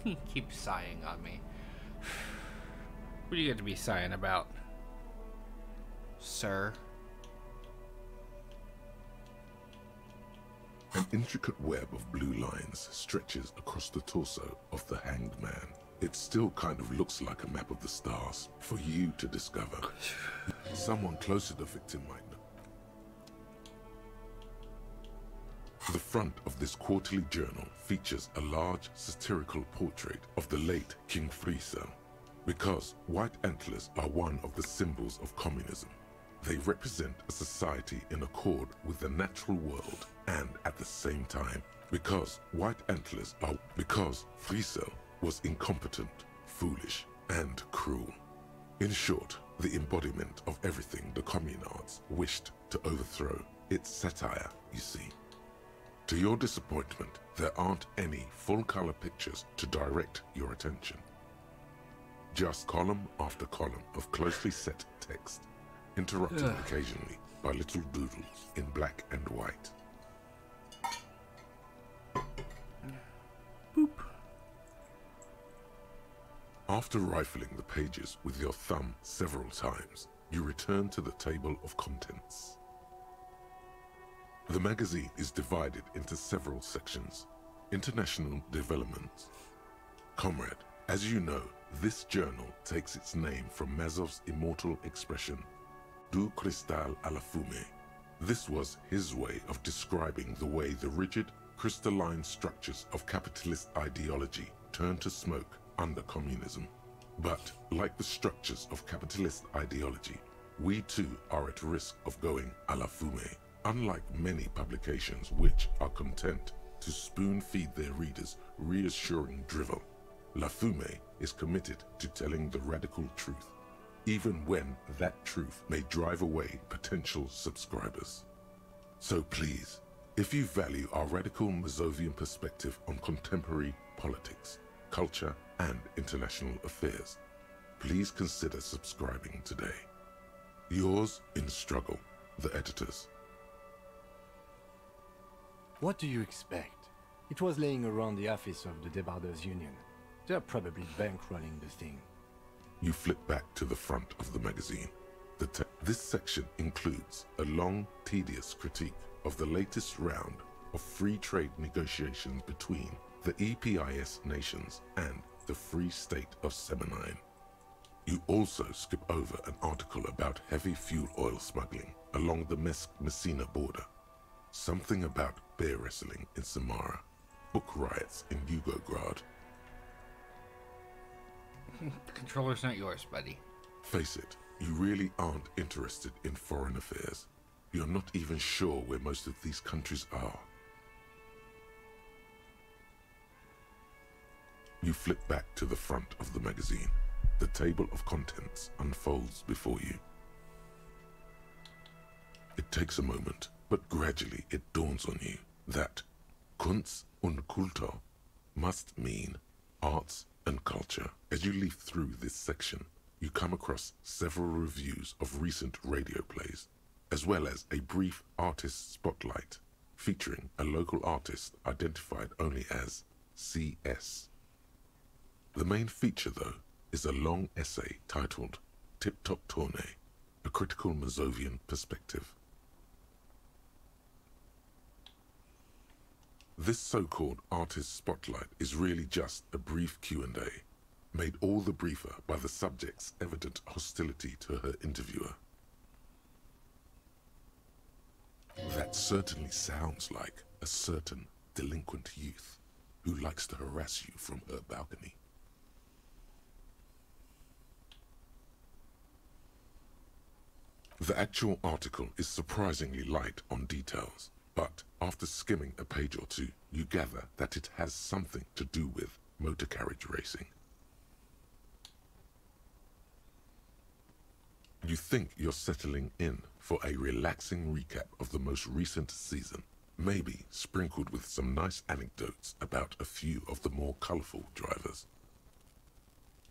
He keeps sighing on me. What do you get to be sighing about, sir? An intricate web of blue lines stretches across the torso of the hanged man. It still kind of looks like a map of the stars for you to discover. Someone close to the victim might know. The front of this quarterly journal features a large satirical portrait of the late King Friesel. Because white antlers are one of the symbols of communism, they represent a society in accord with the natural world, and at the same time, because Friesel was incompetent, foolish, and cruel. In short, the embodiment of everything the communards wished to overthrow. It's satire, you see. To your disappointment, there aren't any full-color pictures to direct your attention. Just column after column of closely set text, interrupted occasionally by little doodles in black and white. Boop. After rifling the pages with your thumb several times, you return to the table of contents. The magazine is divided into several sections. International developments. Comrade, as you know, this journal takes its name from Mazov's immortal expression, du cristal à la fumée. This was his way of describing the way the rigid, crystalline structures of capitalist ideology turn to smoke under communism. But, like the structures of capitalist ideology, we too are at risk of going à la fumée. Unlike many publications which are content to spoon-feed their readers reassuring drivel, La Fumée is committed to telling the radical truth, even when that truth may drive away potential subscribers. So please, if you value our radical Mazovian perspective on contemporary politics, culture, and international affairs, please consider subscribing today. Yours in struggle, the editors. What do you expect? It was laying around the office of the Debarders Union. They're probably bankrolling the thing. You flip back to the front of the magazine. This section includes a long, tedious critique of the latest round of free trade negotiations between the EPIS nations and the Free State of Semenine. You also skip over an article about heavy fuel oil smuggling along the Messina border, something about bear wrestling in Samara, book riots in Yugograd. The controller's not yours, buddy. Face it, you really aren't interested in foreign affairs. You're not even sure where most of these countries are. You flip back to the front of the magazine. The table of contents unfolds before you. It takes a moment, but gradually it dawns on you that Kunst und Kultur must mean arts and culture. As you leaf through this section, you come across several reviews of recent radio plays, as well as a brief artist spotlight featuring a local artist identified only as CS. The main feature, though, is a long essay titled Tip Top Tournée, a critical Mazovian perspective. This so-called artist spotlight is really just a brief Q&A, made all the briefer by the subject's evident hostility to her interviewer. That certainly sounds like a certain delinquent youth who likes to harass you from her balcony. The actual article is surprisingly light on details, but after skimming a page or two, you gather that it has something to do with motor carriage racing. You think you're settling in for a relaxing recap of the most recent season, maybe sprinkled with some nice anecdotes about a few of the more colorful drivers.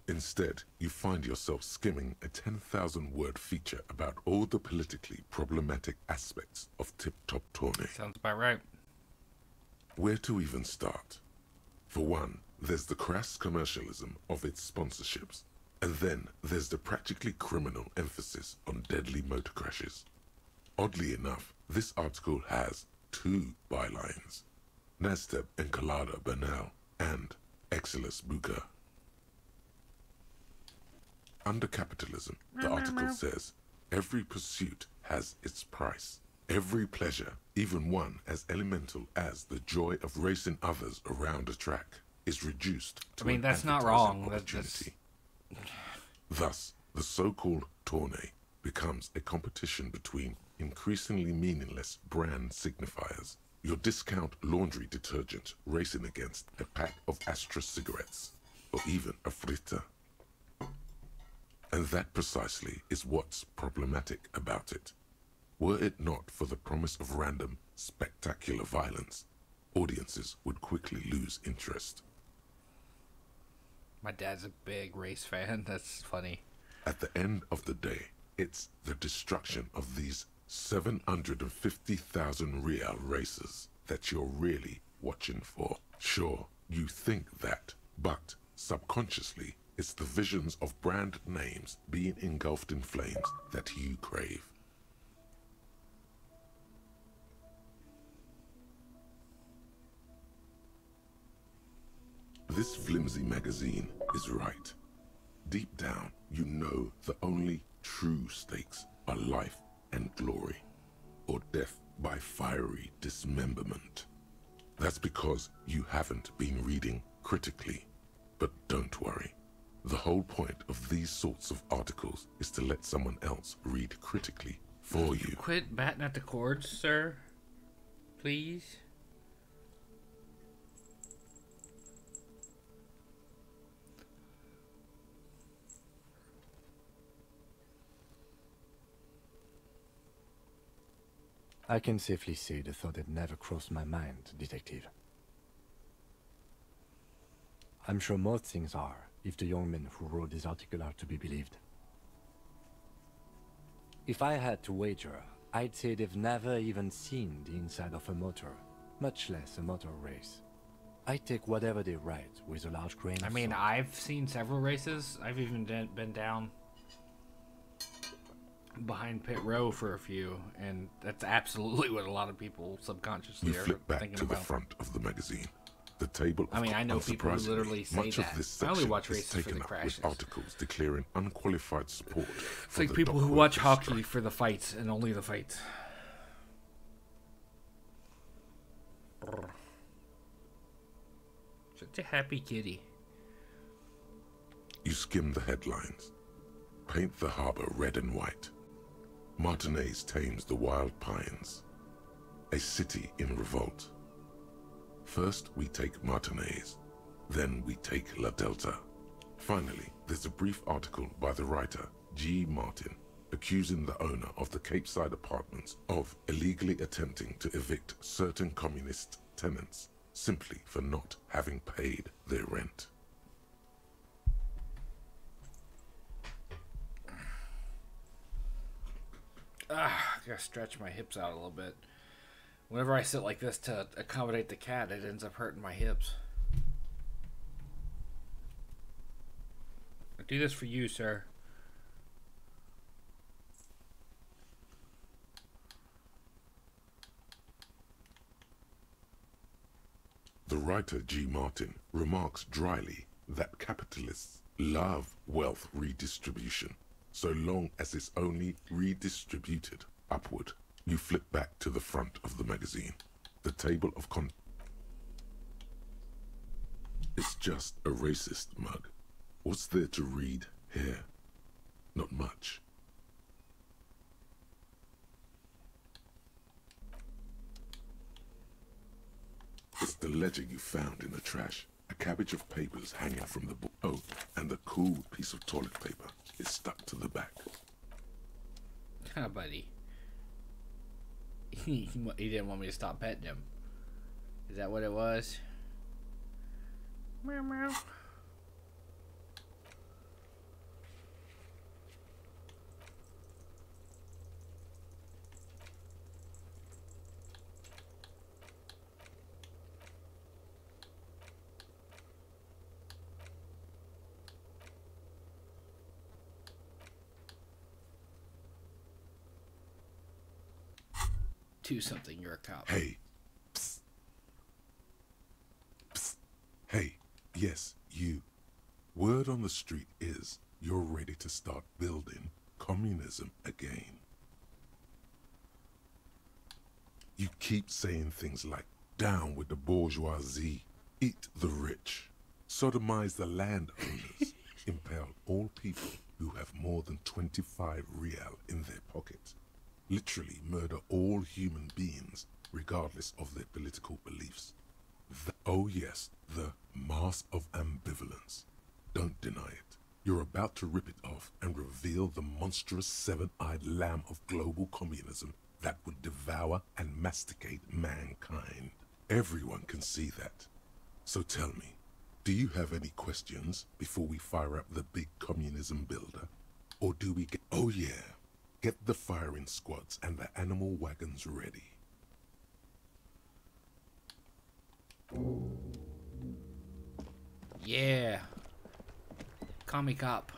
Instead, you find yourself skimming a 10,000-word feature about all the politically problematic aspects of Tip Top Tournée. Sounds about right. Where to even start? For one, there's the crass commercialism of its sponsorships, and then there's the practically criminal emphasis on deadly motor crashes. Oddly enough, this article has two bylines: Nasteb Encolada Bernal and Excellus Buca. Under capitalism, the article says, every pursuit has its price. Every pleasure, even one as elemental as the joy of racing others around a track, is reduced to an that's not advertising wrong. opportunity. Thus, the so-called tourney becomes a competition between increasingly meaningless brand signifiers. Your discount laundry detergent racing against a pack of Astra cigarettes, or even a fritter. And that precisely is what's problematic about it. Were it not for the promise of random, spectacular violence, audiences would quickly lose interest. My dad's a big race fan. That's funny. At the end of the day, it's the destruction of these 750,000 real races that you're really watching for. Sure, you think that, but subconsciously, it's the visions of brand names being engulfed in flames that you crave. This flimsy magazine is right. Deep down, you know the only true stakes are life and glory, or death by fiery dismemberment. That's because you haven't been reading critically. But don't worry. The whole point of these sorts of articles is to let someone else read critically for you. Quit batting at the cords, sir. Please. I can safely say the thought had never crossed my mind, Detective. I'm sure most things are, if the young men who wrote this article are to be believed. If I had to wager, I'd say they've never even seen the inside of a motor, much less a motor race. I take whatever they write with a large grain of salt. I've seen several races. I've even been down behind pit row for a few, and that's absolutely what a lot of people subconsciously You are flip back thinking to about. the front of the magazine. The table of I know people who literally say much that. of this I only section watch is races for taken the up crashes. with articles declaring unqualified support. It's like people who watch hockey for the fights and only the fights. Brr. Such a happy kitty. You skim the headlines. Paint the harbor red and white. Martinez tames the wild pines. A city in revolt. First we take Martinez, then we take La Delta. Finally, there's a brief article by the writer, G. Martin, accusing the owner of the Capeside apartments of illegally attempting to evict certain communist tenants simply for not having paid their rent. I gotta stretch my hips out a little bit. Whenever I sit like this to accommodate the cat, it ends up hurting my hips. I do this for you, sir. The writer G. Martin remarks dryly that capitalists love wealth redistribution, so long as it's only redistributed upward. You flip back to the front of the magazine. The table of It's just a racist mug. What's there to read here? Not much. It's the ledger you found in the trash. A cabbage of papers hanging from the book. Oh, and the cool piece of toilet paper is stuck to the back. Ah, buddy. He didn't want me to stop petting him. Is that what it was? Meow meow. Do something, you're a cop. Hey. Psst. Psst. Hey. Yes, you. Word on the street is you're ready to start building communism again. You keep saying things like, down with the bourgeoisie, eat the rich, sodomize the landowners, impale all people who have more than 25 real in their pocket, literally murder all human beings regardless of their political beliefs. Oh yes, the mask of ambivalence. Don't deny it. You're about to rip it off and reveal the monstrous seven-eyed lamb of global communism that would devour and masticate mankind. Everyone can see that. So tell me, do you have any questions before we fire up the big communism builder? Or do we get... Oh yeah, get the firing squads and the animal wagons ready. Yeah. Commie cop.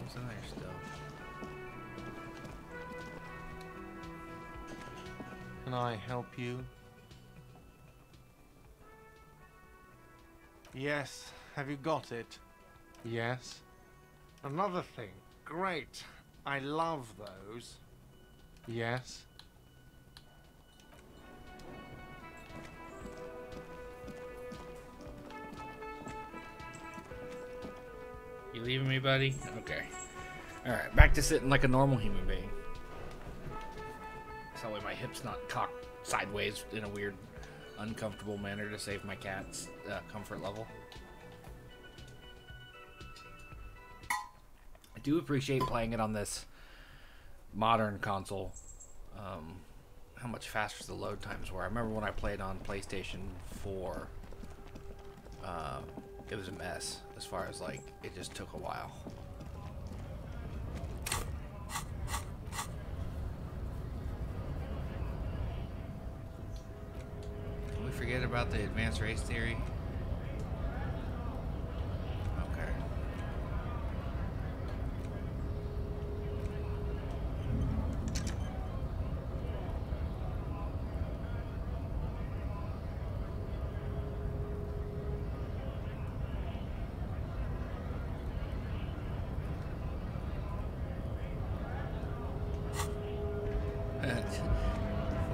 What's in there still? Can I help you? Yes. Have you got it? Yes. Another thing. Great. I love those. Yes. You leaving me, buddy? Okay. Alright, back to sitting like a normal human being. So that way my hip's not cocked sideways in a weird, uncomfortable manner to save my cat's comfort level. I do appreciate playing it on this modern console. How much faster the load times were. I remember when I played on PlayStation 4, it was a mess as far as like it just took a while. Can we forget about the advanced race theory? Okay.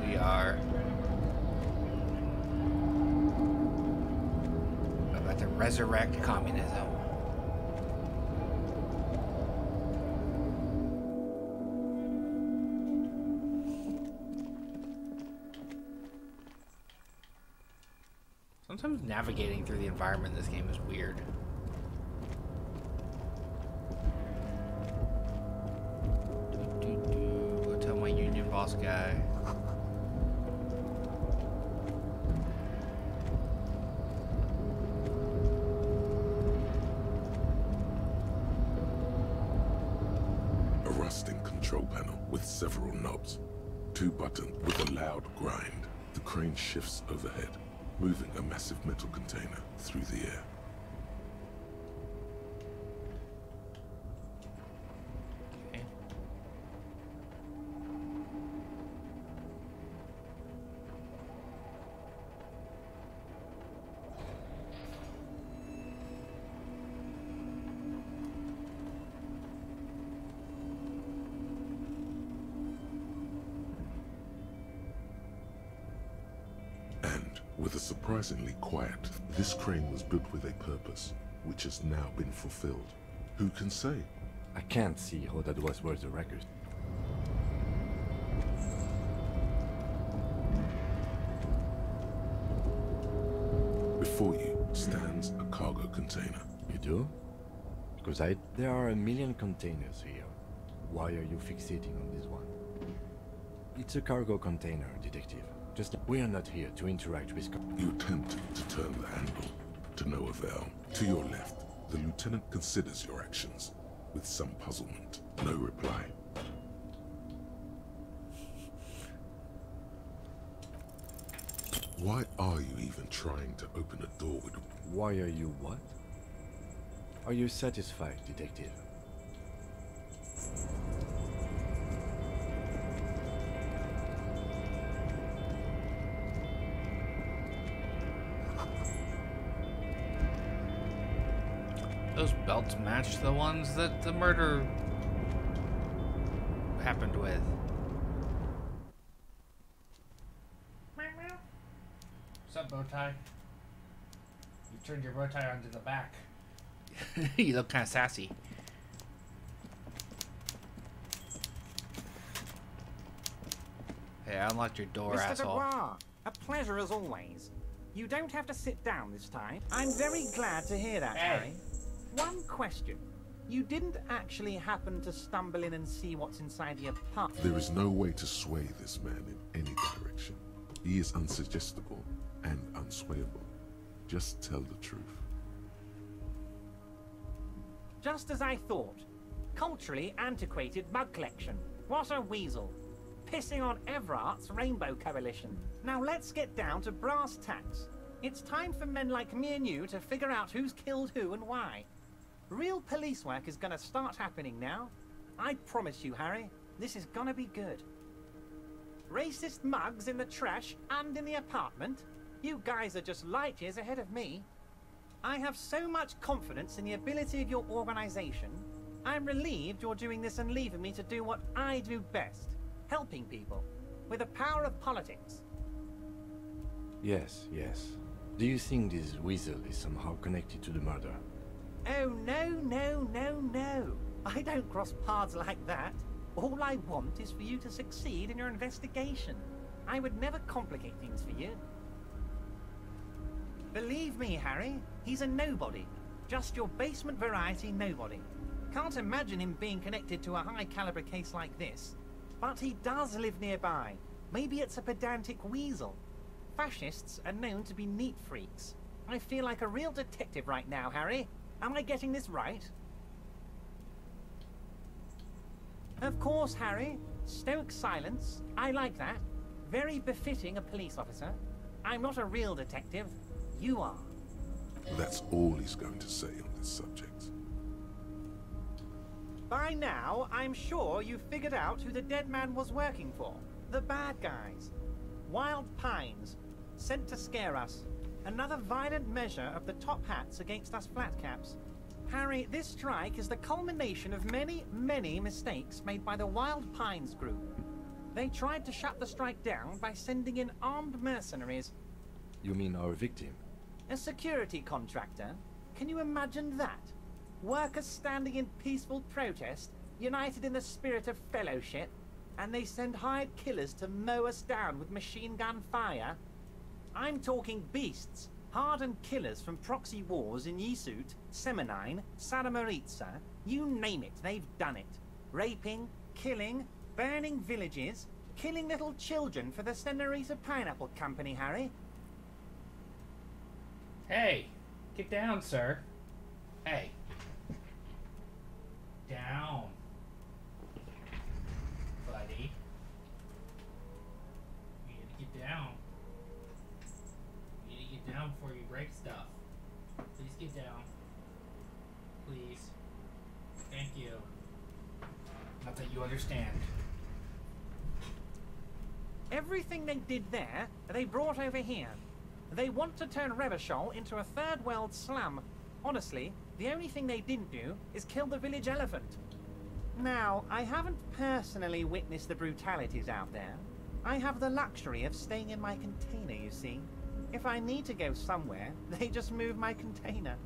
We are about to resurrect communism. Sometimes navigating through the environment in this game is weird. Go tell my union boss guy. A rusting control panel with several knobs. 2 buttons with a loud grind. The crane shifts overhead, moving a massive metal container through the air. With a surprisingly quiet, this crane was built with a purpose, which has now been fulfilled. Who can say? I can't see how that was worth the record. Before you stands a cargo container. You do? Because there are a million containers here. Why are you fixating on this one? It's a cargo container, detective. Just we're not here to interact with... You attempt to turn the handle, to no avail. To your left, the lieutenant considers your actions, with some puzzlement. No reply. Why are you even trying to open a door with... Why are you what? Are you satisfied, detective? Those belts match the ones that the murder happened with. What's up, Bowtie? You turned your bow tie onto the back. You look kind of sassy. Hey, I unlocked your door, Mr. asshole. Dubois, a pleasure as always. You don't have to sit down this time. I'm very glad to hear that, Harry. One question. You didn't actually happen to stumble in and see what's inside the apartment? There is no way to sway this man in any direction. He is unsuggestible and unswayable. Just tell the truth. Just as I thought. Culturally antiquated mug collection. What a weasel. Pissing on Everart's Rainbow Coalition. Now let's get down to brass tacks. It's time for men like me and you to figure out who's killed who and why. Real police work is gonna start happening now. I promise you, Harry, this is gonna be good. Racist mugs in the trash and in the apartment? You guys are just light years ahead of me. I have so much confidence in the ability of your organization. I'm relieved you're doing this and leaving me to do what I do best. Helping people. With the power of politics. Yes, yes. Do you think this weasel is somehow connected to the murder? Oh, no, no, no, no. I don't cross paths like that. All I want is for you to succeed in your investigation. I would never complicate things for you. Believe me, Harry, he's a nobody. Just your basement variety nobody. Can't imagine him being connected to a high-caliber case like this. But he does live nearby. Maybe it's a pedantic weasel. Fascists are known to be neat freaks. I feel like a real detective right now, Harry. Am I getting this right? Of course, Harry. Stoic silence. I like that. Very befitting a police officer. I'm not a real detective. You are. That's all he's going to say on this subject. By now, I'm sure you figured out who the dead man was working for. The bad guys. Wild Pines. Sent to scare us. Another violent measure of the top hats against us flatcaps. Harry, this strike is the culmination of many, many mistakes made by the Wild Pines group. They tried to shut the strike down by sending in armed mercenaries. You mean our victim? A security contractor? Can you imagine that? Workers standing in peaceful protest, united in the spirit of fellowship, and they send hired killers to mow us down with machine gun fire? I'm talking beasts, hardened killers from proxy wars in Yesut, Semenine, Saramaritsa, you name it, they've done it. Raping, killing, burning villages, killing little children for the Senorita Pineapple Company, Harry. Hey, get down, sir. Hey. Down. Buddy. You need to get down. You need to get down before you break stuff. Please get down. Please. Thank you. Not that you understand. Everything they did there, they brought over here. They want to turn Revachol into a third world slum. Honestly, the only thing they didn't do is kill the village elephant. Now, I haven't personally witnessed the brutalities out there. I have the luxury of staying in my container, you see. If I need to go somewhere, they just move my container.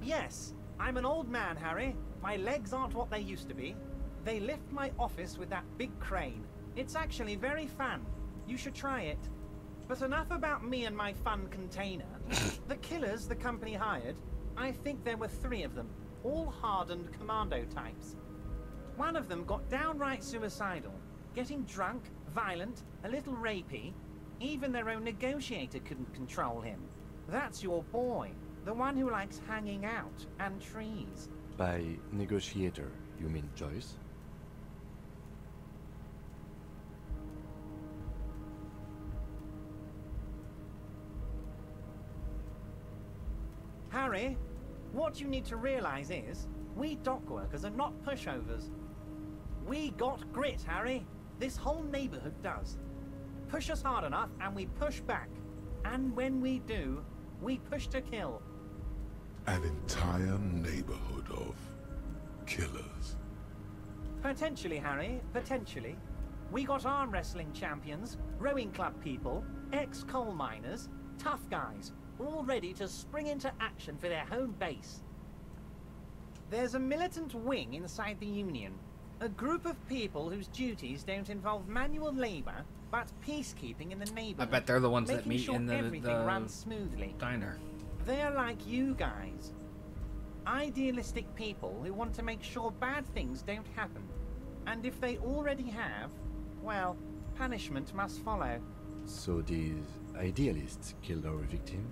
Yes, I'm an old man, Harry. My legs aren't what they used to be. They lift my office with that big crane. It's actually very fun. You should try it. But enough about me and my fun container. The killers the company hired, I think there were 3 of them, all hardened commando types. One of them got downright suicidal, getting drunk, violent, a little rapey. Even their own negotiator couldn't control him. That's your boy, the one who likes hanging out and trees. By negotiator, you mean Joyce? Harry, what you need to realize is, we dock workers are not pushovers. We got grit, Harry. This whole neighborhood does. Push us hard enough and we push back. And when we do, we push to kill. An entire neighborhood of killers. Potentially, Harry, potentially. We got arm wrestling champions, rowing club people, ex-coal miners, tough guys, all ready to spring into action for their home base. There's a militant wing inside the Union, a group of people whose duties don't involve manual labor, but peacekeeping in the neighborhood. I bet they're the ones that making meet sure in everything runs smoothly. diner. They're like you guys. Idealistic people who want to make sure bad things don't happen. And if they already have, well, punishment must follow. So these idealists killed our victim?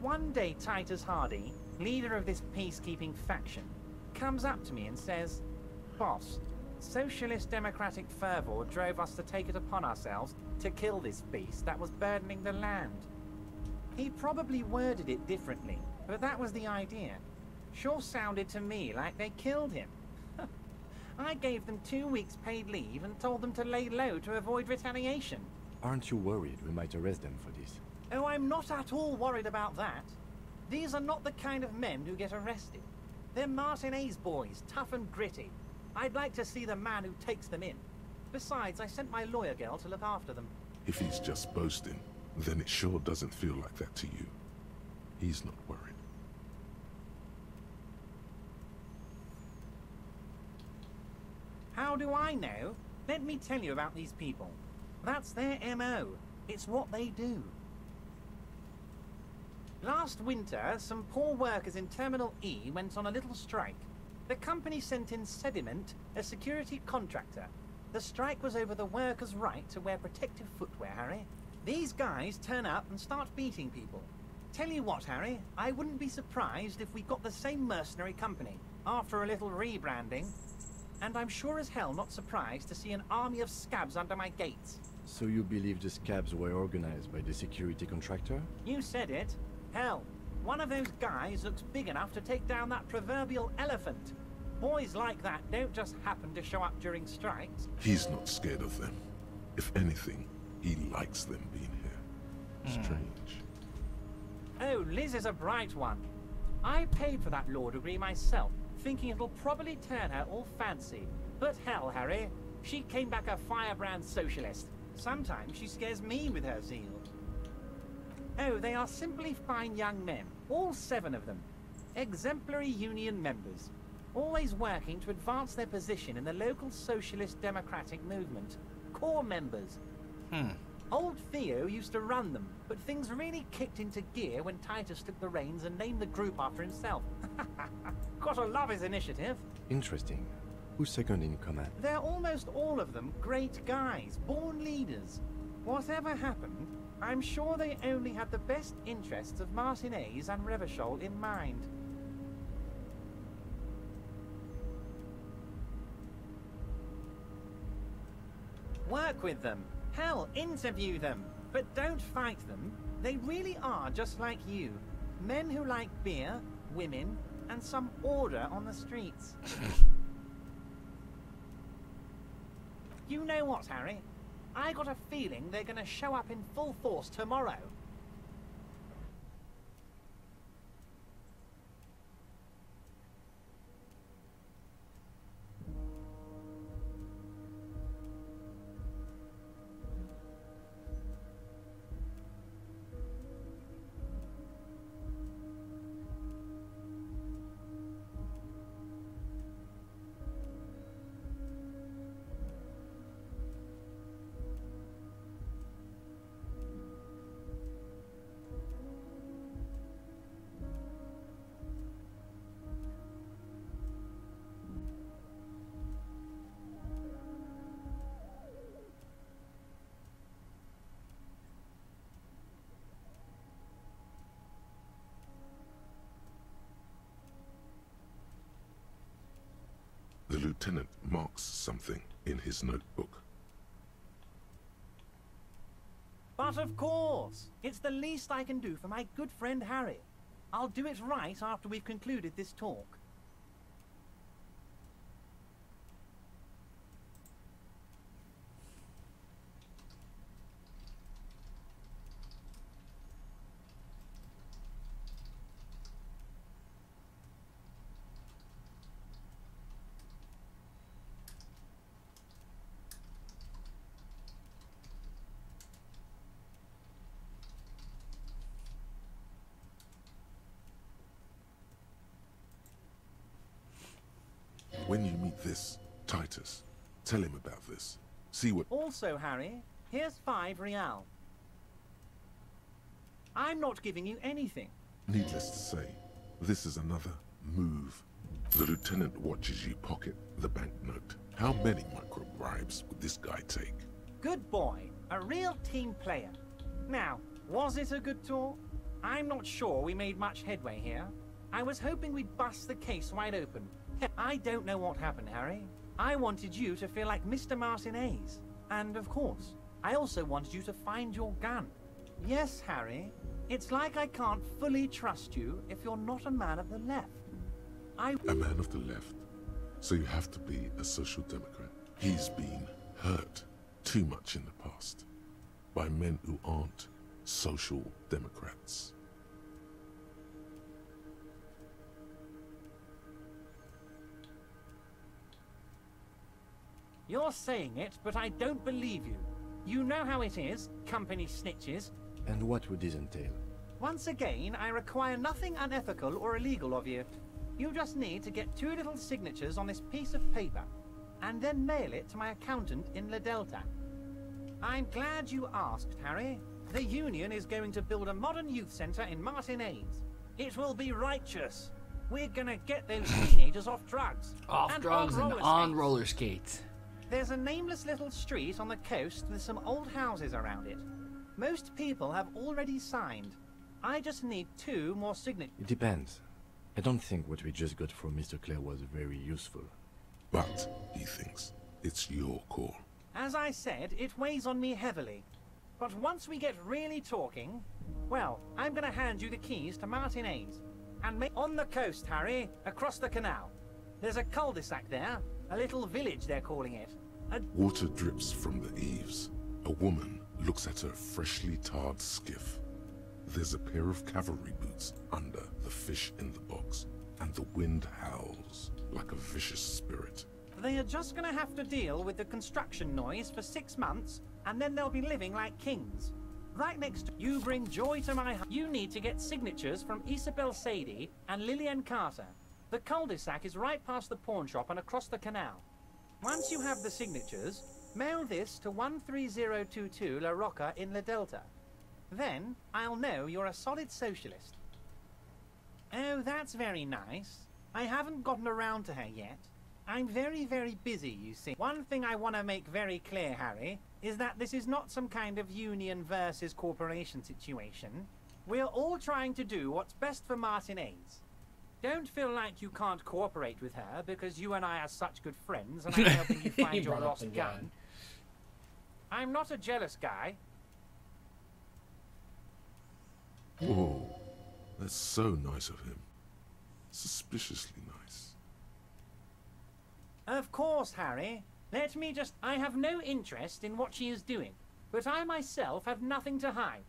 One day Titus Hardy, leader of this peacekeeping faction, comes up to me and says, "Boss, socialist democratic fervor drove us to take it upon ourselves to kill this beast that was burdening the land." He probably worded it differently, but that was the idea. Sure sounded to me like they killed him. I gave them 2 weeks paid leave and told them to lay low to avoid retaliation. Aren't you worried we might arrest them for this? Oh, I'm not at all worried about that. These are not the kind of men who get arrested. They're Martinez boys, tough and gritty. I'd like to see the man who takes them in. Besides, I sent my lawyer girl to look after them. If he's just boasting, then it sure doesn't feel like that to you. He's not worried. How do I know? Let me tell you about these people. That's their MO. It's what they do. Last winter, some poor workers in Terminal E went on a little strike. The company sent in Sediment, a security contractor. The strike was over the workers' right to wear protective footwear, Harry. These guys turn up and start beating people. Tell you what, Harry, I wouldn't be surprised if we got the same mercenary company after a little rebranding. And I'm sure as hell not surprised to see an army of scabs under my gates. So you believe the scabs were organized by the security contractor? You said it. Hell, one of those guys looks big enough to take down that proverbial elephant. Boys like that don't just happen to show up during strikes. He's not scared of them. If anything, he likes them being here. Strange. Oh, Liz is a bright one. I paid for that law degree myself, thinking it'll probably turn her all fancy. But hell, Harry, she came back a firebrand socialist. Sometimes she scares me with her zeal. Oh, they are simply fine young men, all 7 of them. Exemplary union members, always working to advance their position in the local socialist democratic movement. Core members. Old Theo used to run them, but things really kicked into gear when Titus took the reins and named the group after himself. Gotta love his initiative. Interesting. Who's second in command? They're almost all of them great guys, born leaders. Whatever happened, I'm sure they only had the best interests of Martinez and Revachol in mind. Work with them. Hell, interview them. But don't fight them. They really are just like you. Men who like beer, women, and some order on the streets. You know what, Harry? I got a feeling they're gonna show up in full force tomorrow. The lieutenant marks something in his notebook. But of course, it's the least I can do for my good friend Harry. I'll do it right after we've concluded this talk. When you meet this Titus, tell him about this. See what... Also, Harry, here's 5 real. I'm not giving you anything. Needless to say, this is another move. The lieutenant watches you pocket the banknote. How many micro bribes would this guy take? Good boy. A real team player. Now, was it a good tour? I'm not sure we made much headway here. I was hoping we'd bust the case wide open. I don't know what happened, Harry. I wanted you to feel like Mr. Martinez. And of course, I also wanted you to find your gun. Yes, Harry, it's like I can't fully trust you if you're not a man of the left. A man of the left? So you have to be a social democrat. He's been hurt too much in the past by men who aren't social democrats. You're saying it, but I don't believe you. You know how it is, company snitches. And what would this entail? Once again, I require nothing unethical or illegal of you. You just need to get 2 little signatures on this piece of paper, and then mail it to my accountant in La Delta. I'm glad you asked, Harry. The Union is going to build a modern youth centre in Martinez. It will be righteous. We're gonna get those teenagers off drugs. Off drugs and on roller skates. There's a nameless little street on the coast with some old houses around it. Most people have already signed. I just need 2 more signatures. It depends. I don't think what we just got from Mr. Clare was very useful. But, he thinks, it's your call. As I said, it weighs on me heavily. But once we get really talking, well, I'm gonna hand you the keys to Martinez. And make on the coast, Harry, across the canal. There's a cul-de-sac there, a little village they're calling it. Water drips from the eaves. A woman looks at her freshly tarred skiff. There's a pair of cavalry boots under the fish in the box, and the wind howls like a vicious spirit. They are just gonna have to deal with the construction noise for 6 months, and then they'll be living like kings. Right next to you bring joy to my heart. You need to get signatures from Isabel Sadie and Lillian Carter. The cul-de-sac is right past the pawn shop and across the canal. Once you have the signatures, mail this to 13022 La Rocca in La Delta. Then, I'll know you're a solid socialist. Oh, that's very nice. I haven't gotten around to her yet. I'm very, very busy, you see. One thing I want to make very clear, Harry, is that this is not some kind of union versus corporation situation. We're all trying to do what's best for Martinez. Don't feel like you can't cooperate with her because you and I are such good friends and I'm helping you find your lost gun. I'm not a jealous guy. Whoa, that's so nice of him. Suspiciously nice. Of course, Harry. Let me just... I have no interest in what she is doing, but I myself have nothing to hide.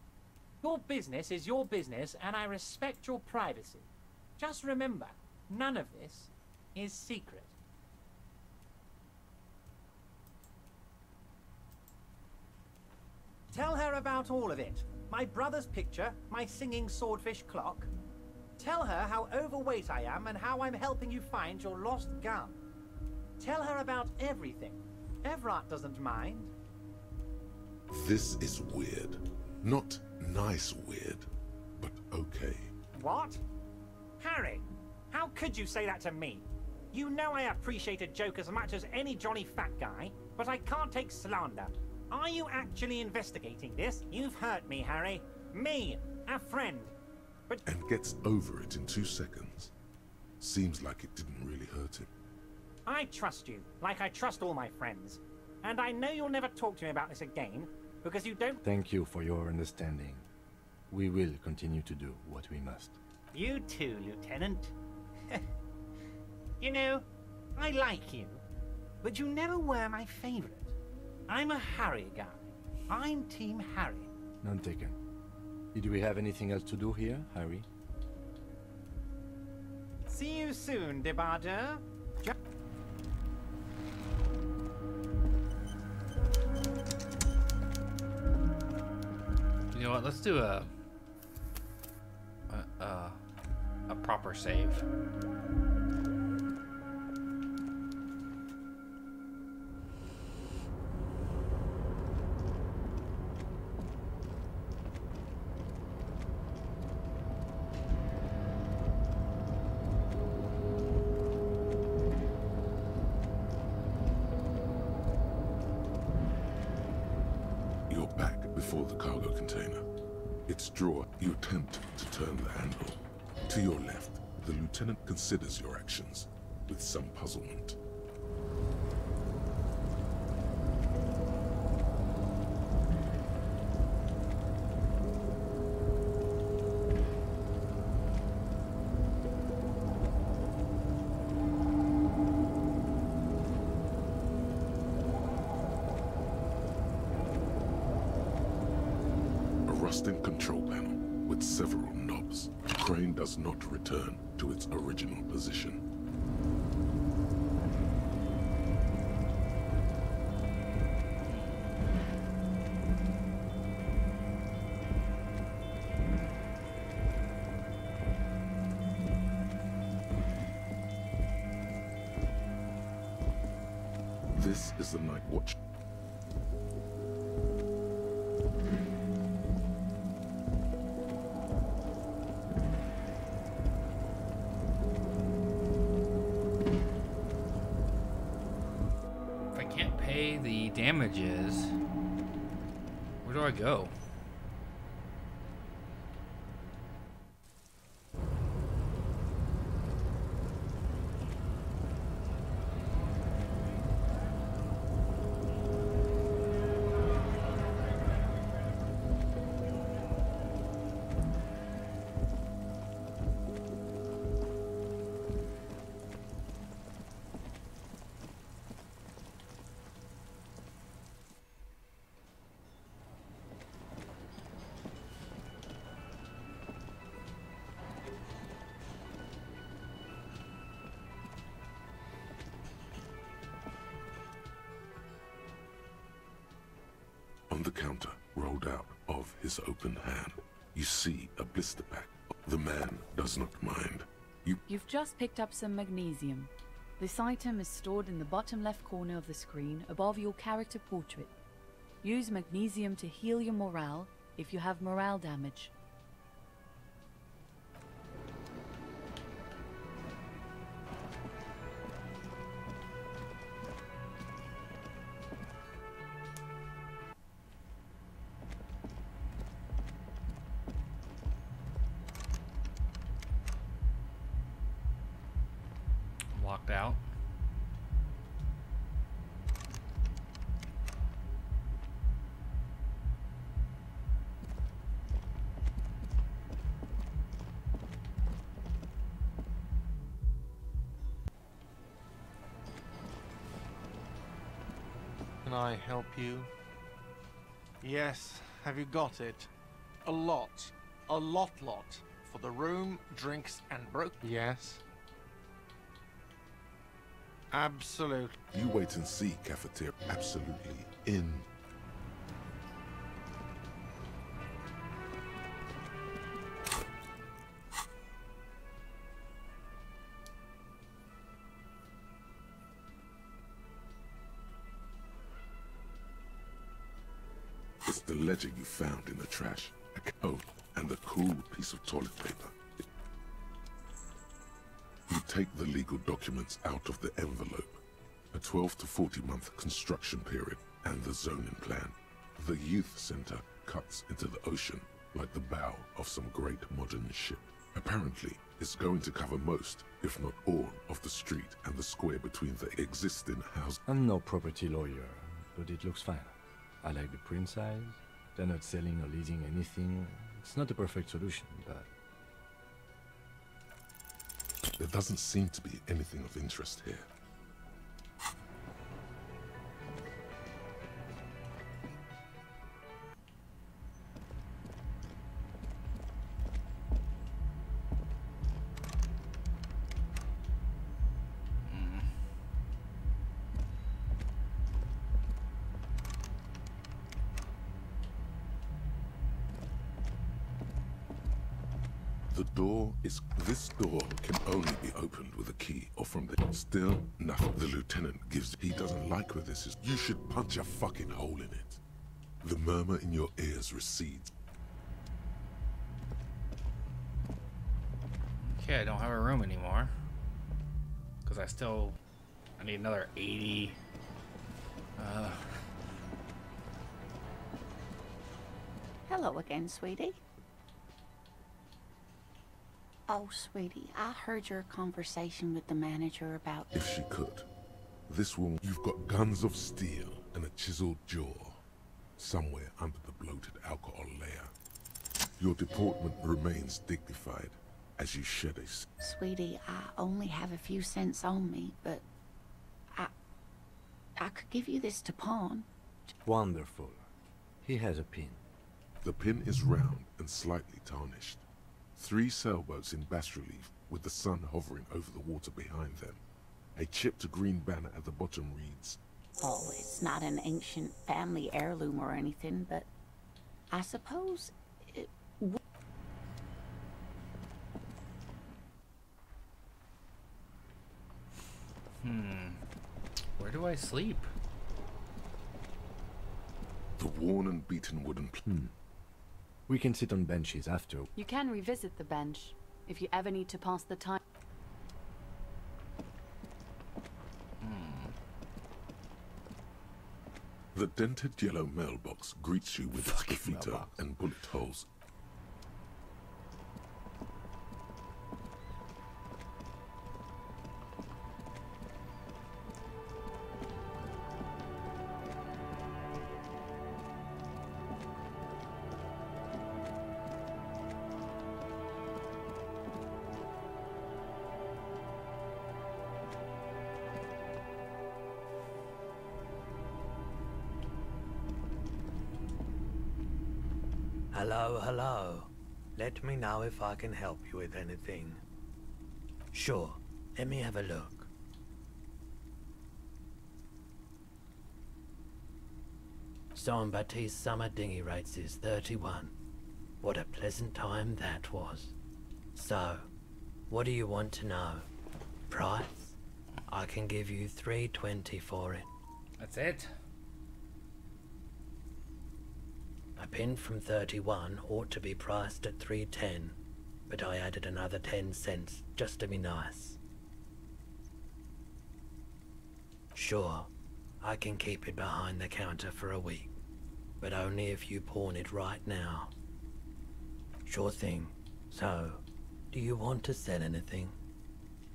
Your business is your business, and I respect your privacy. Just remember, none of this is secret. Tell her about all of it. My brother's picture, my singing swordfish clock. Tell her how overweight I am and how I'm helping you find your lost gun. Tell her about everything. Everett doesn't mind. This is weird. Not nice weird, but okay. What? Harry, how could you say that to me? You know I appreciate a joke as much as any jolly fat guy, but I can't take slander. Are you actually investigating this? You've hurt me, Harry. Me, a friend. But... And gets over it in 2 seconds. Seems like it didn't really hurt him. I trust you, like I trust all my friends. And I know you'll never talk to me about this again, because you don't... Thank you for your understanding. We will continue to do what we must. You too, Lieutenant. You know, I like you, but you never were my favorite. I'm a Harry guy. I'm Team Harry. None taken. Did we have anything else to do here, Harry? See you soon, Debardeur. You know what? Let's do a proper save. before the cargo container. Its drawer, you attempt to turn the handle. To your left, the lieutenant considers your actions with some puzzlement. Rusting control panel with several knobs. The crane does not return to its original position. This is the night watch. The damages. Where do I go? On the counter, rolled out of his open hand, you see a blister pack. The man does not mind. You've just picked up some magnesium. This item is stored in the bottom left corner of the screen above your character portrait. Use magnesium to heal your morale if you have morale damage. Locked out. Can I help you? Yes, have you got it? A lot. A lot. For the room, drinks, and Yes. Absolutely. You wait and see, cafeteria. Absolutely in. It's the ledger you found in the trash. Oh, and the cool piece of toilet paper. You take the legal documents out of the envelope. A 12 to 40 month construction period and the zoning plan. The youth center cuts into the ocean like the bow of some great modern ship. Apparently, it's going to cover most, if not all, of the street and the square between the existing houses. I'm no property lawyer, but it looks fine. I like the print size. They're not selling or leasing anything. It's not a perfect solution, but... There doesn't seem to be anything of interest here. This door can only be opened with a key or from the... Still, nothing. The lieutenant gives... He doesn't like where this is. You should punch a fucking hole in it. The murmur in your ears recedes. Okay, I don't have a room anymore. Because I need another 80. Hello again, sweetie. Oh, sweetie, I heard your conversation with the manager about... If she could. This woman, you've got guns of steel and a chiseled jaw. Somewhere under the bloated alcohol layer. Your deportment remains dignified as you shed a... Sweetie, I only have a few cents on me, but... I could give you this to pawn. Wonderful. He has a pin. The pin is round and slightly tarnished. 3 sailboats in bas-relief with the sun hovering over the water behind them. A chipped green banner at the bottom reads... Oh, it's not an ancient family heirloom or anything, but I suppose it would. Where do I sleep? The worn and beaten wooden... We can sit on benches after. You can revisit the bench if you ever need to pass the time. The dented yellow mailbox greets you with its graffiti and bullet holes. Hello, hello. Let me know if I can help you with anything. Sure, let me have a look. Jean Baptiste's summer dinghy rates is 31. What a pleasant time that was. So, what do you want to know? Price? I can give you $3.20 for it. That's it? A pin from 31 ought to be priced at $3.10, but I added another 10 cents just to be nice. Sure, I can keep it behind the counter for a week, but only if you pawn it right now. Sure thing. So, do you want to sell anything?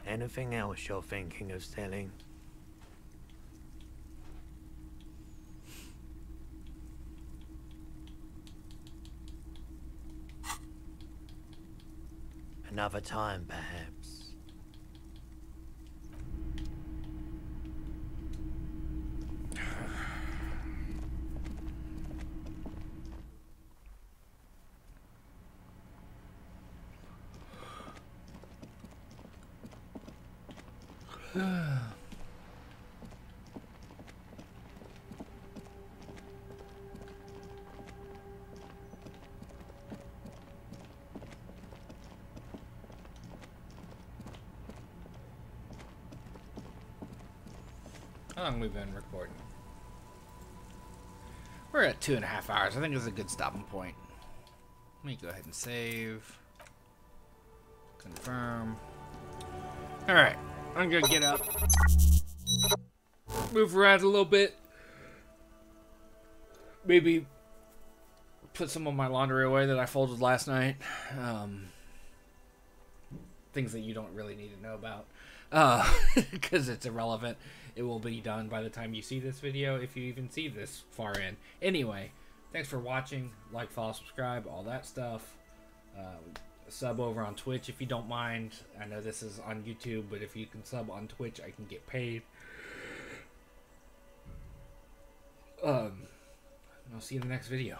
Anything else you're thinking of selling? Another time, perhaps. How long have we been recording? We're at 2.5 hours. I think it's a good stopping point. Let me go ahead and save. Confirm. Alright. I'm gonna get up. Move around a little bit. Maybe put some of my laundry away that I folded last night. Things that you don't really need to know about. Because it's irrelevant. It will be done by the time you see this video, if you even see this far in. Anyway, thanks for watching. Like, follow, subscribe, all that stuff. Sub over on Twitch if you don't mind. I know this is on YouTube, but if you can sub on Twitch, I can get paid. I'll see you in the next video.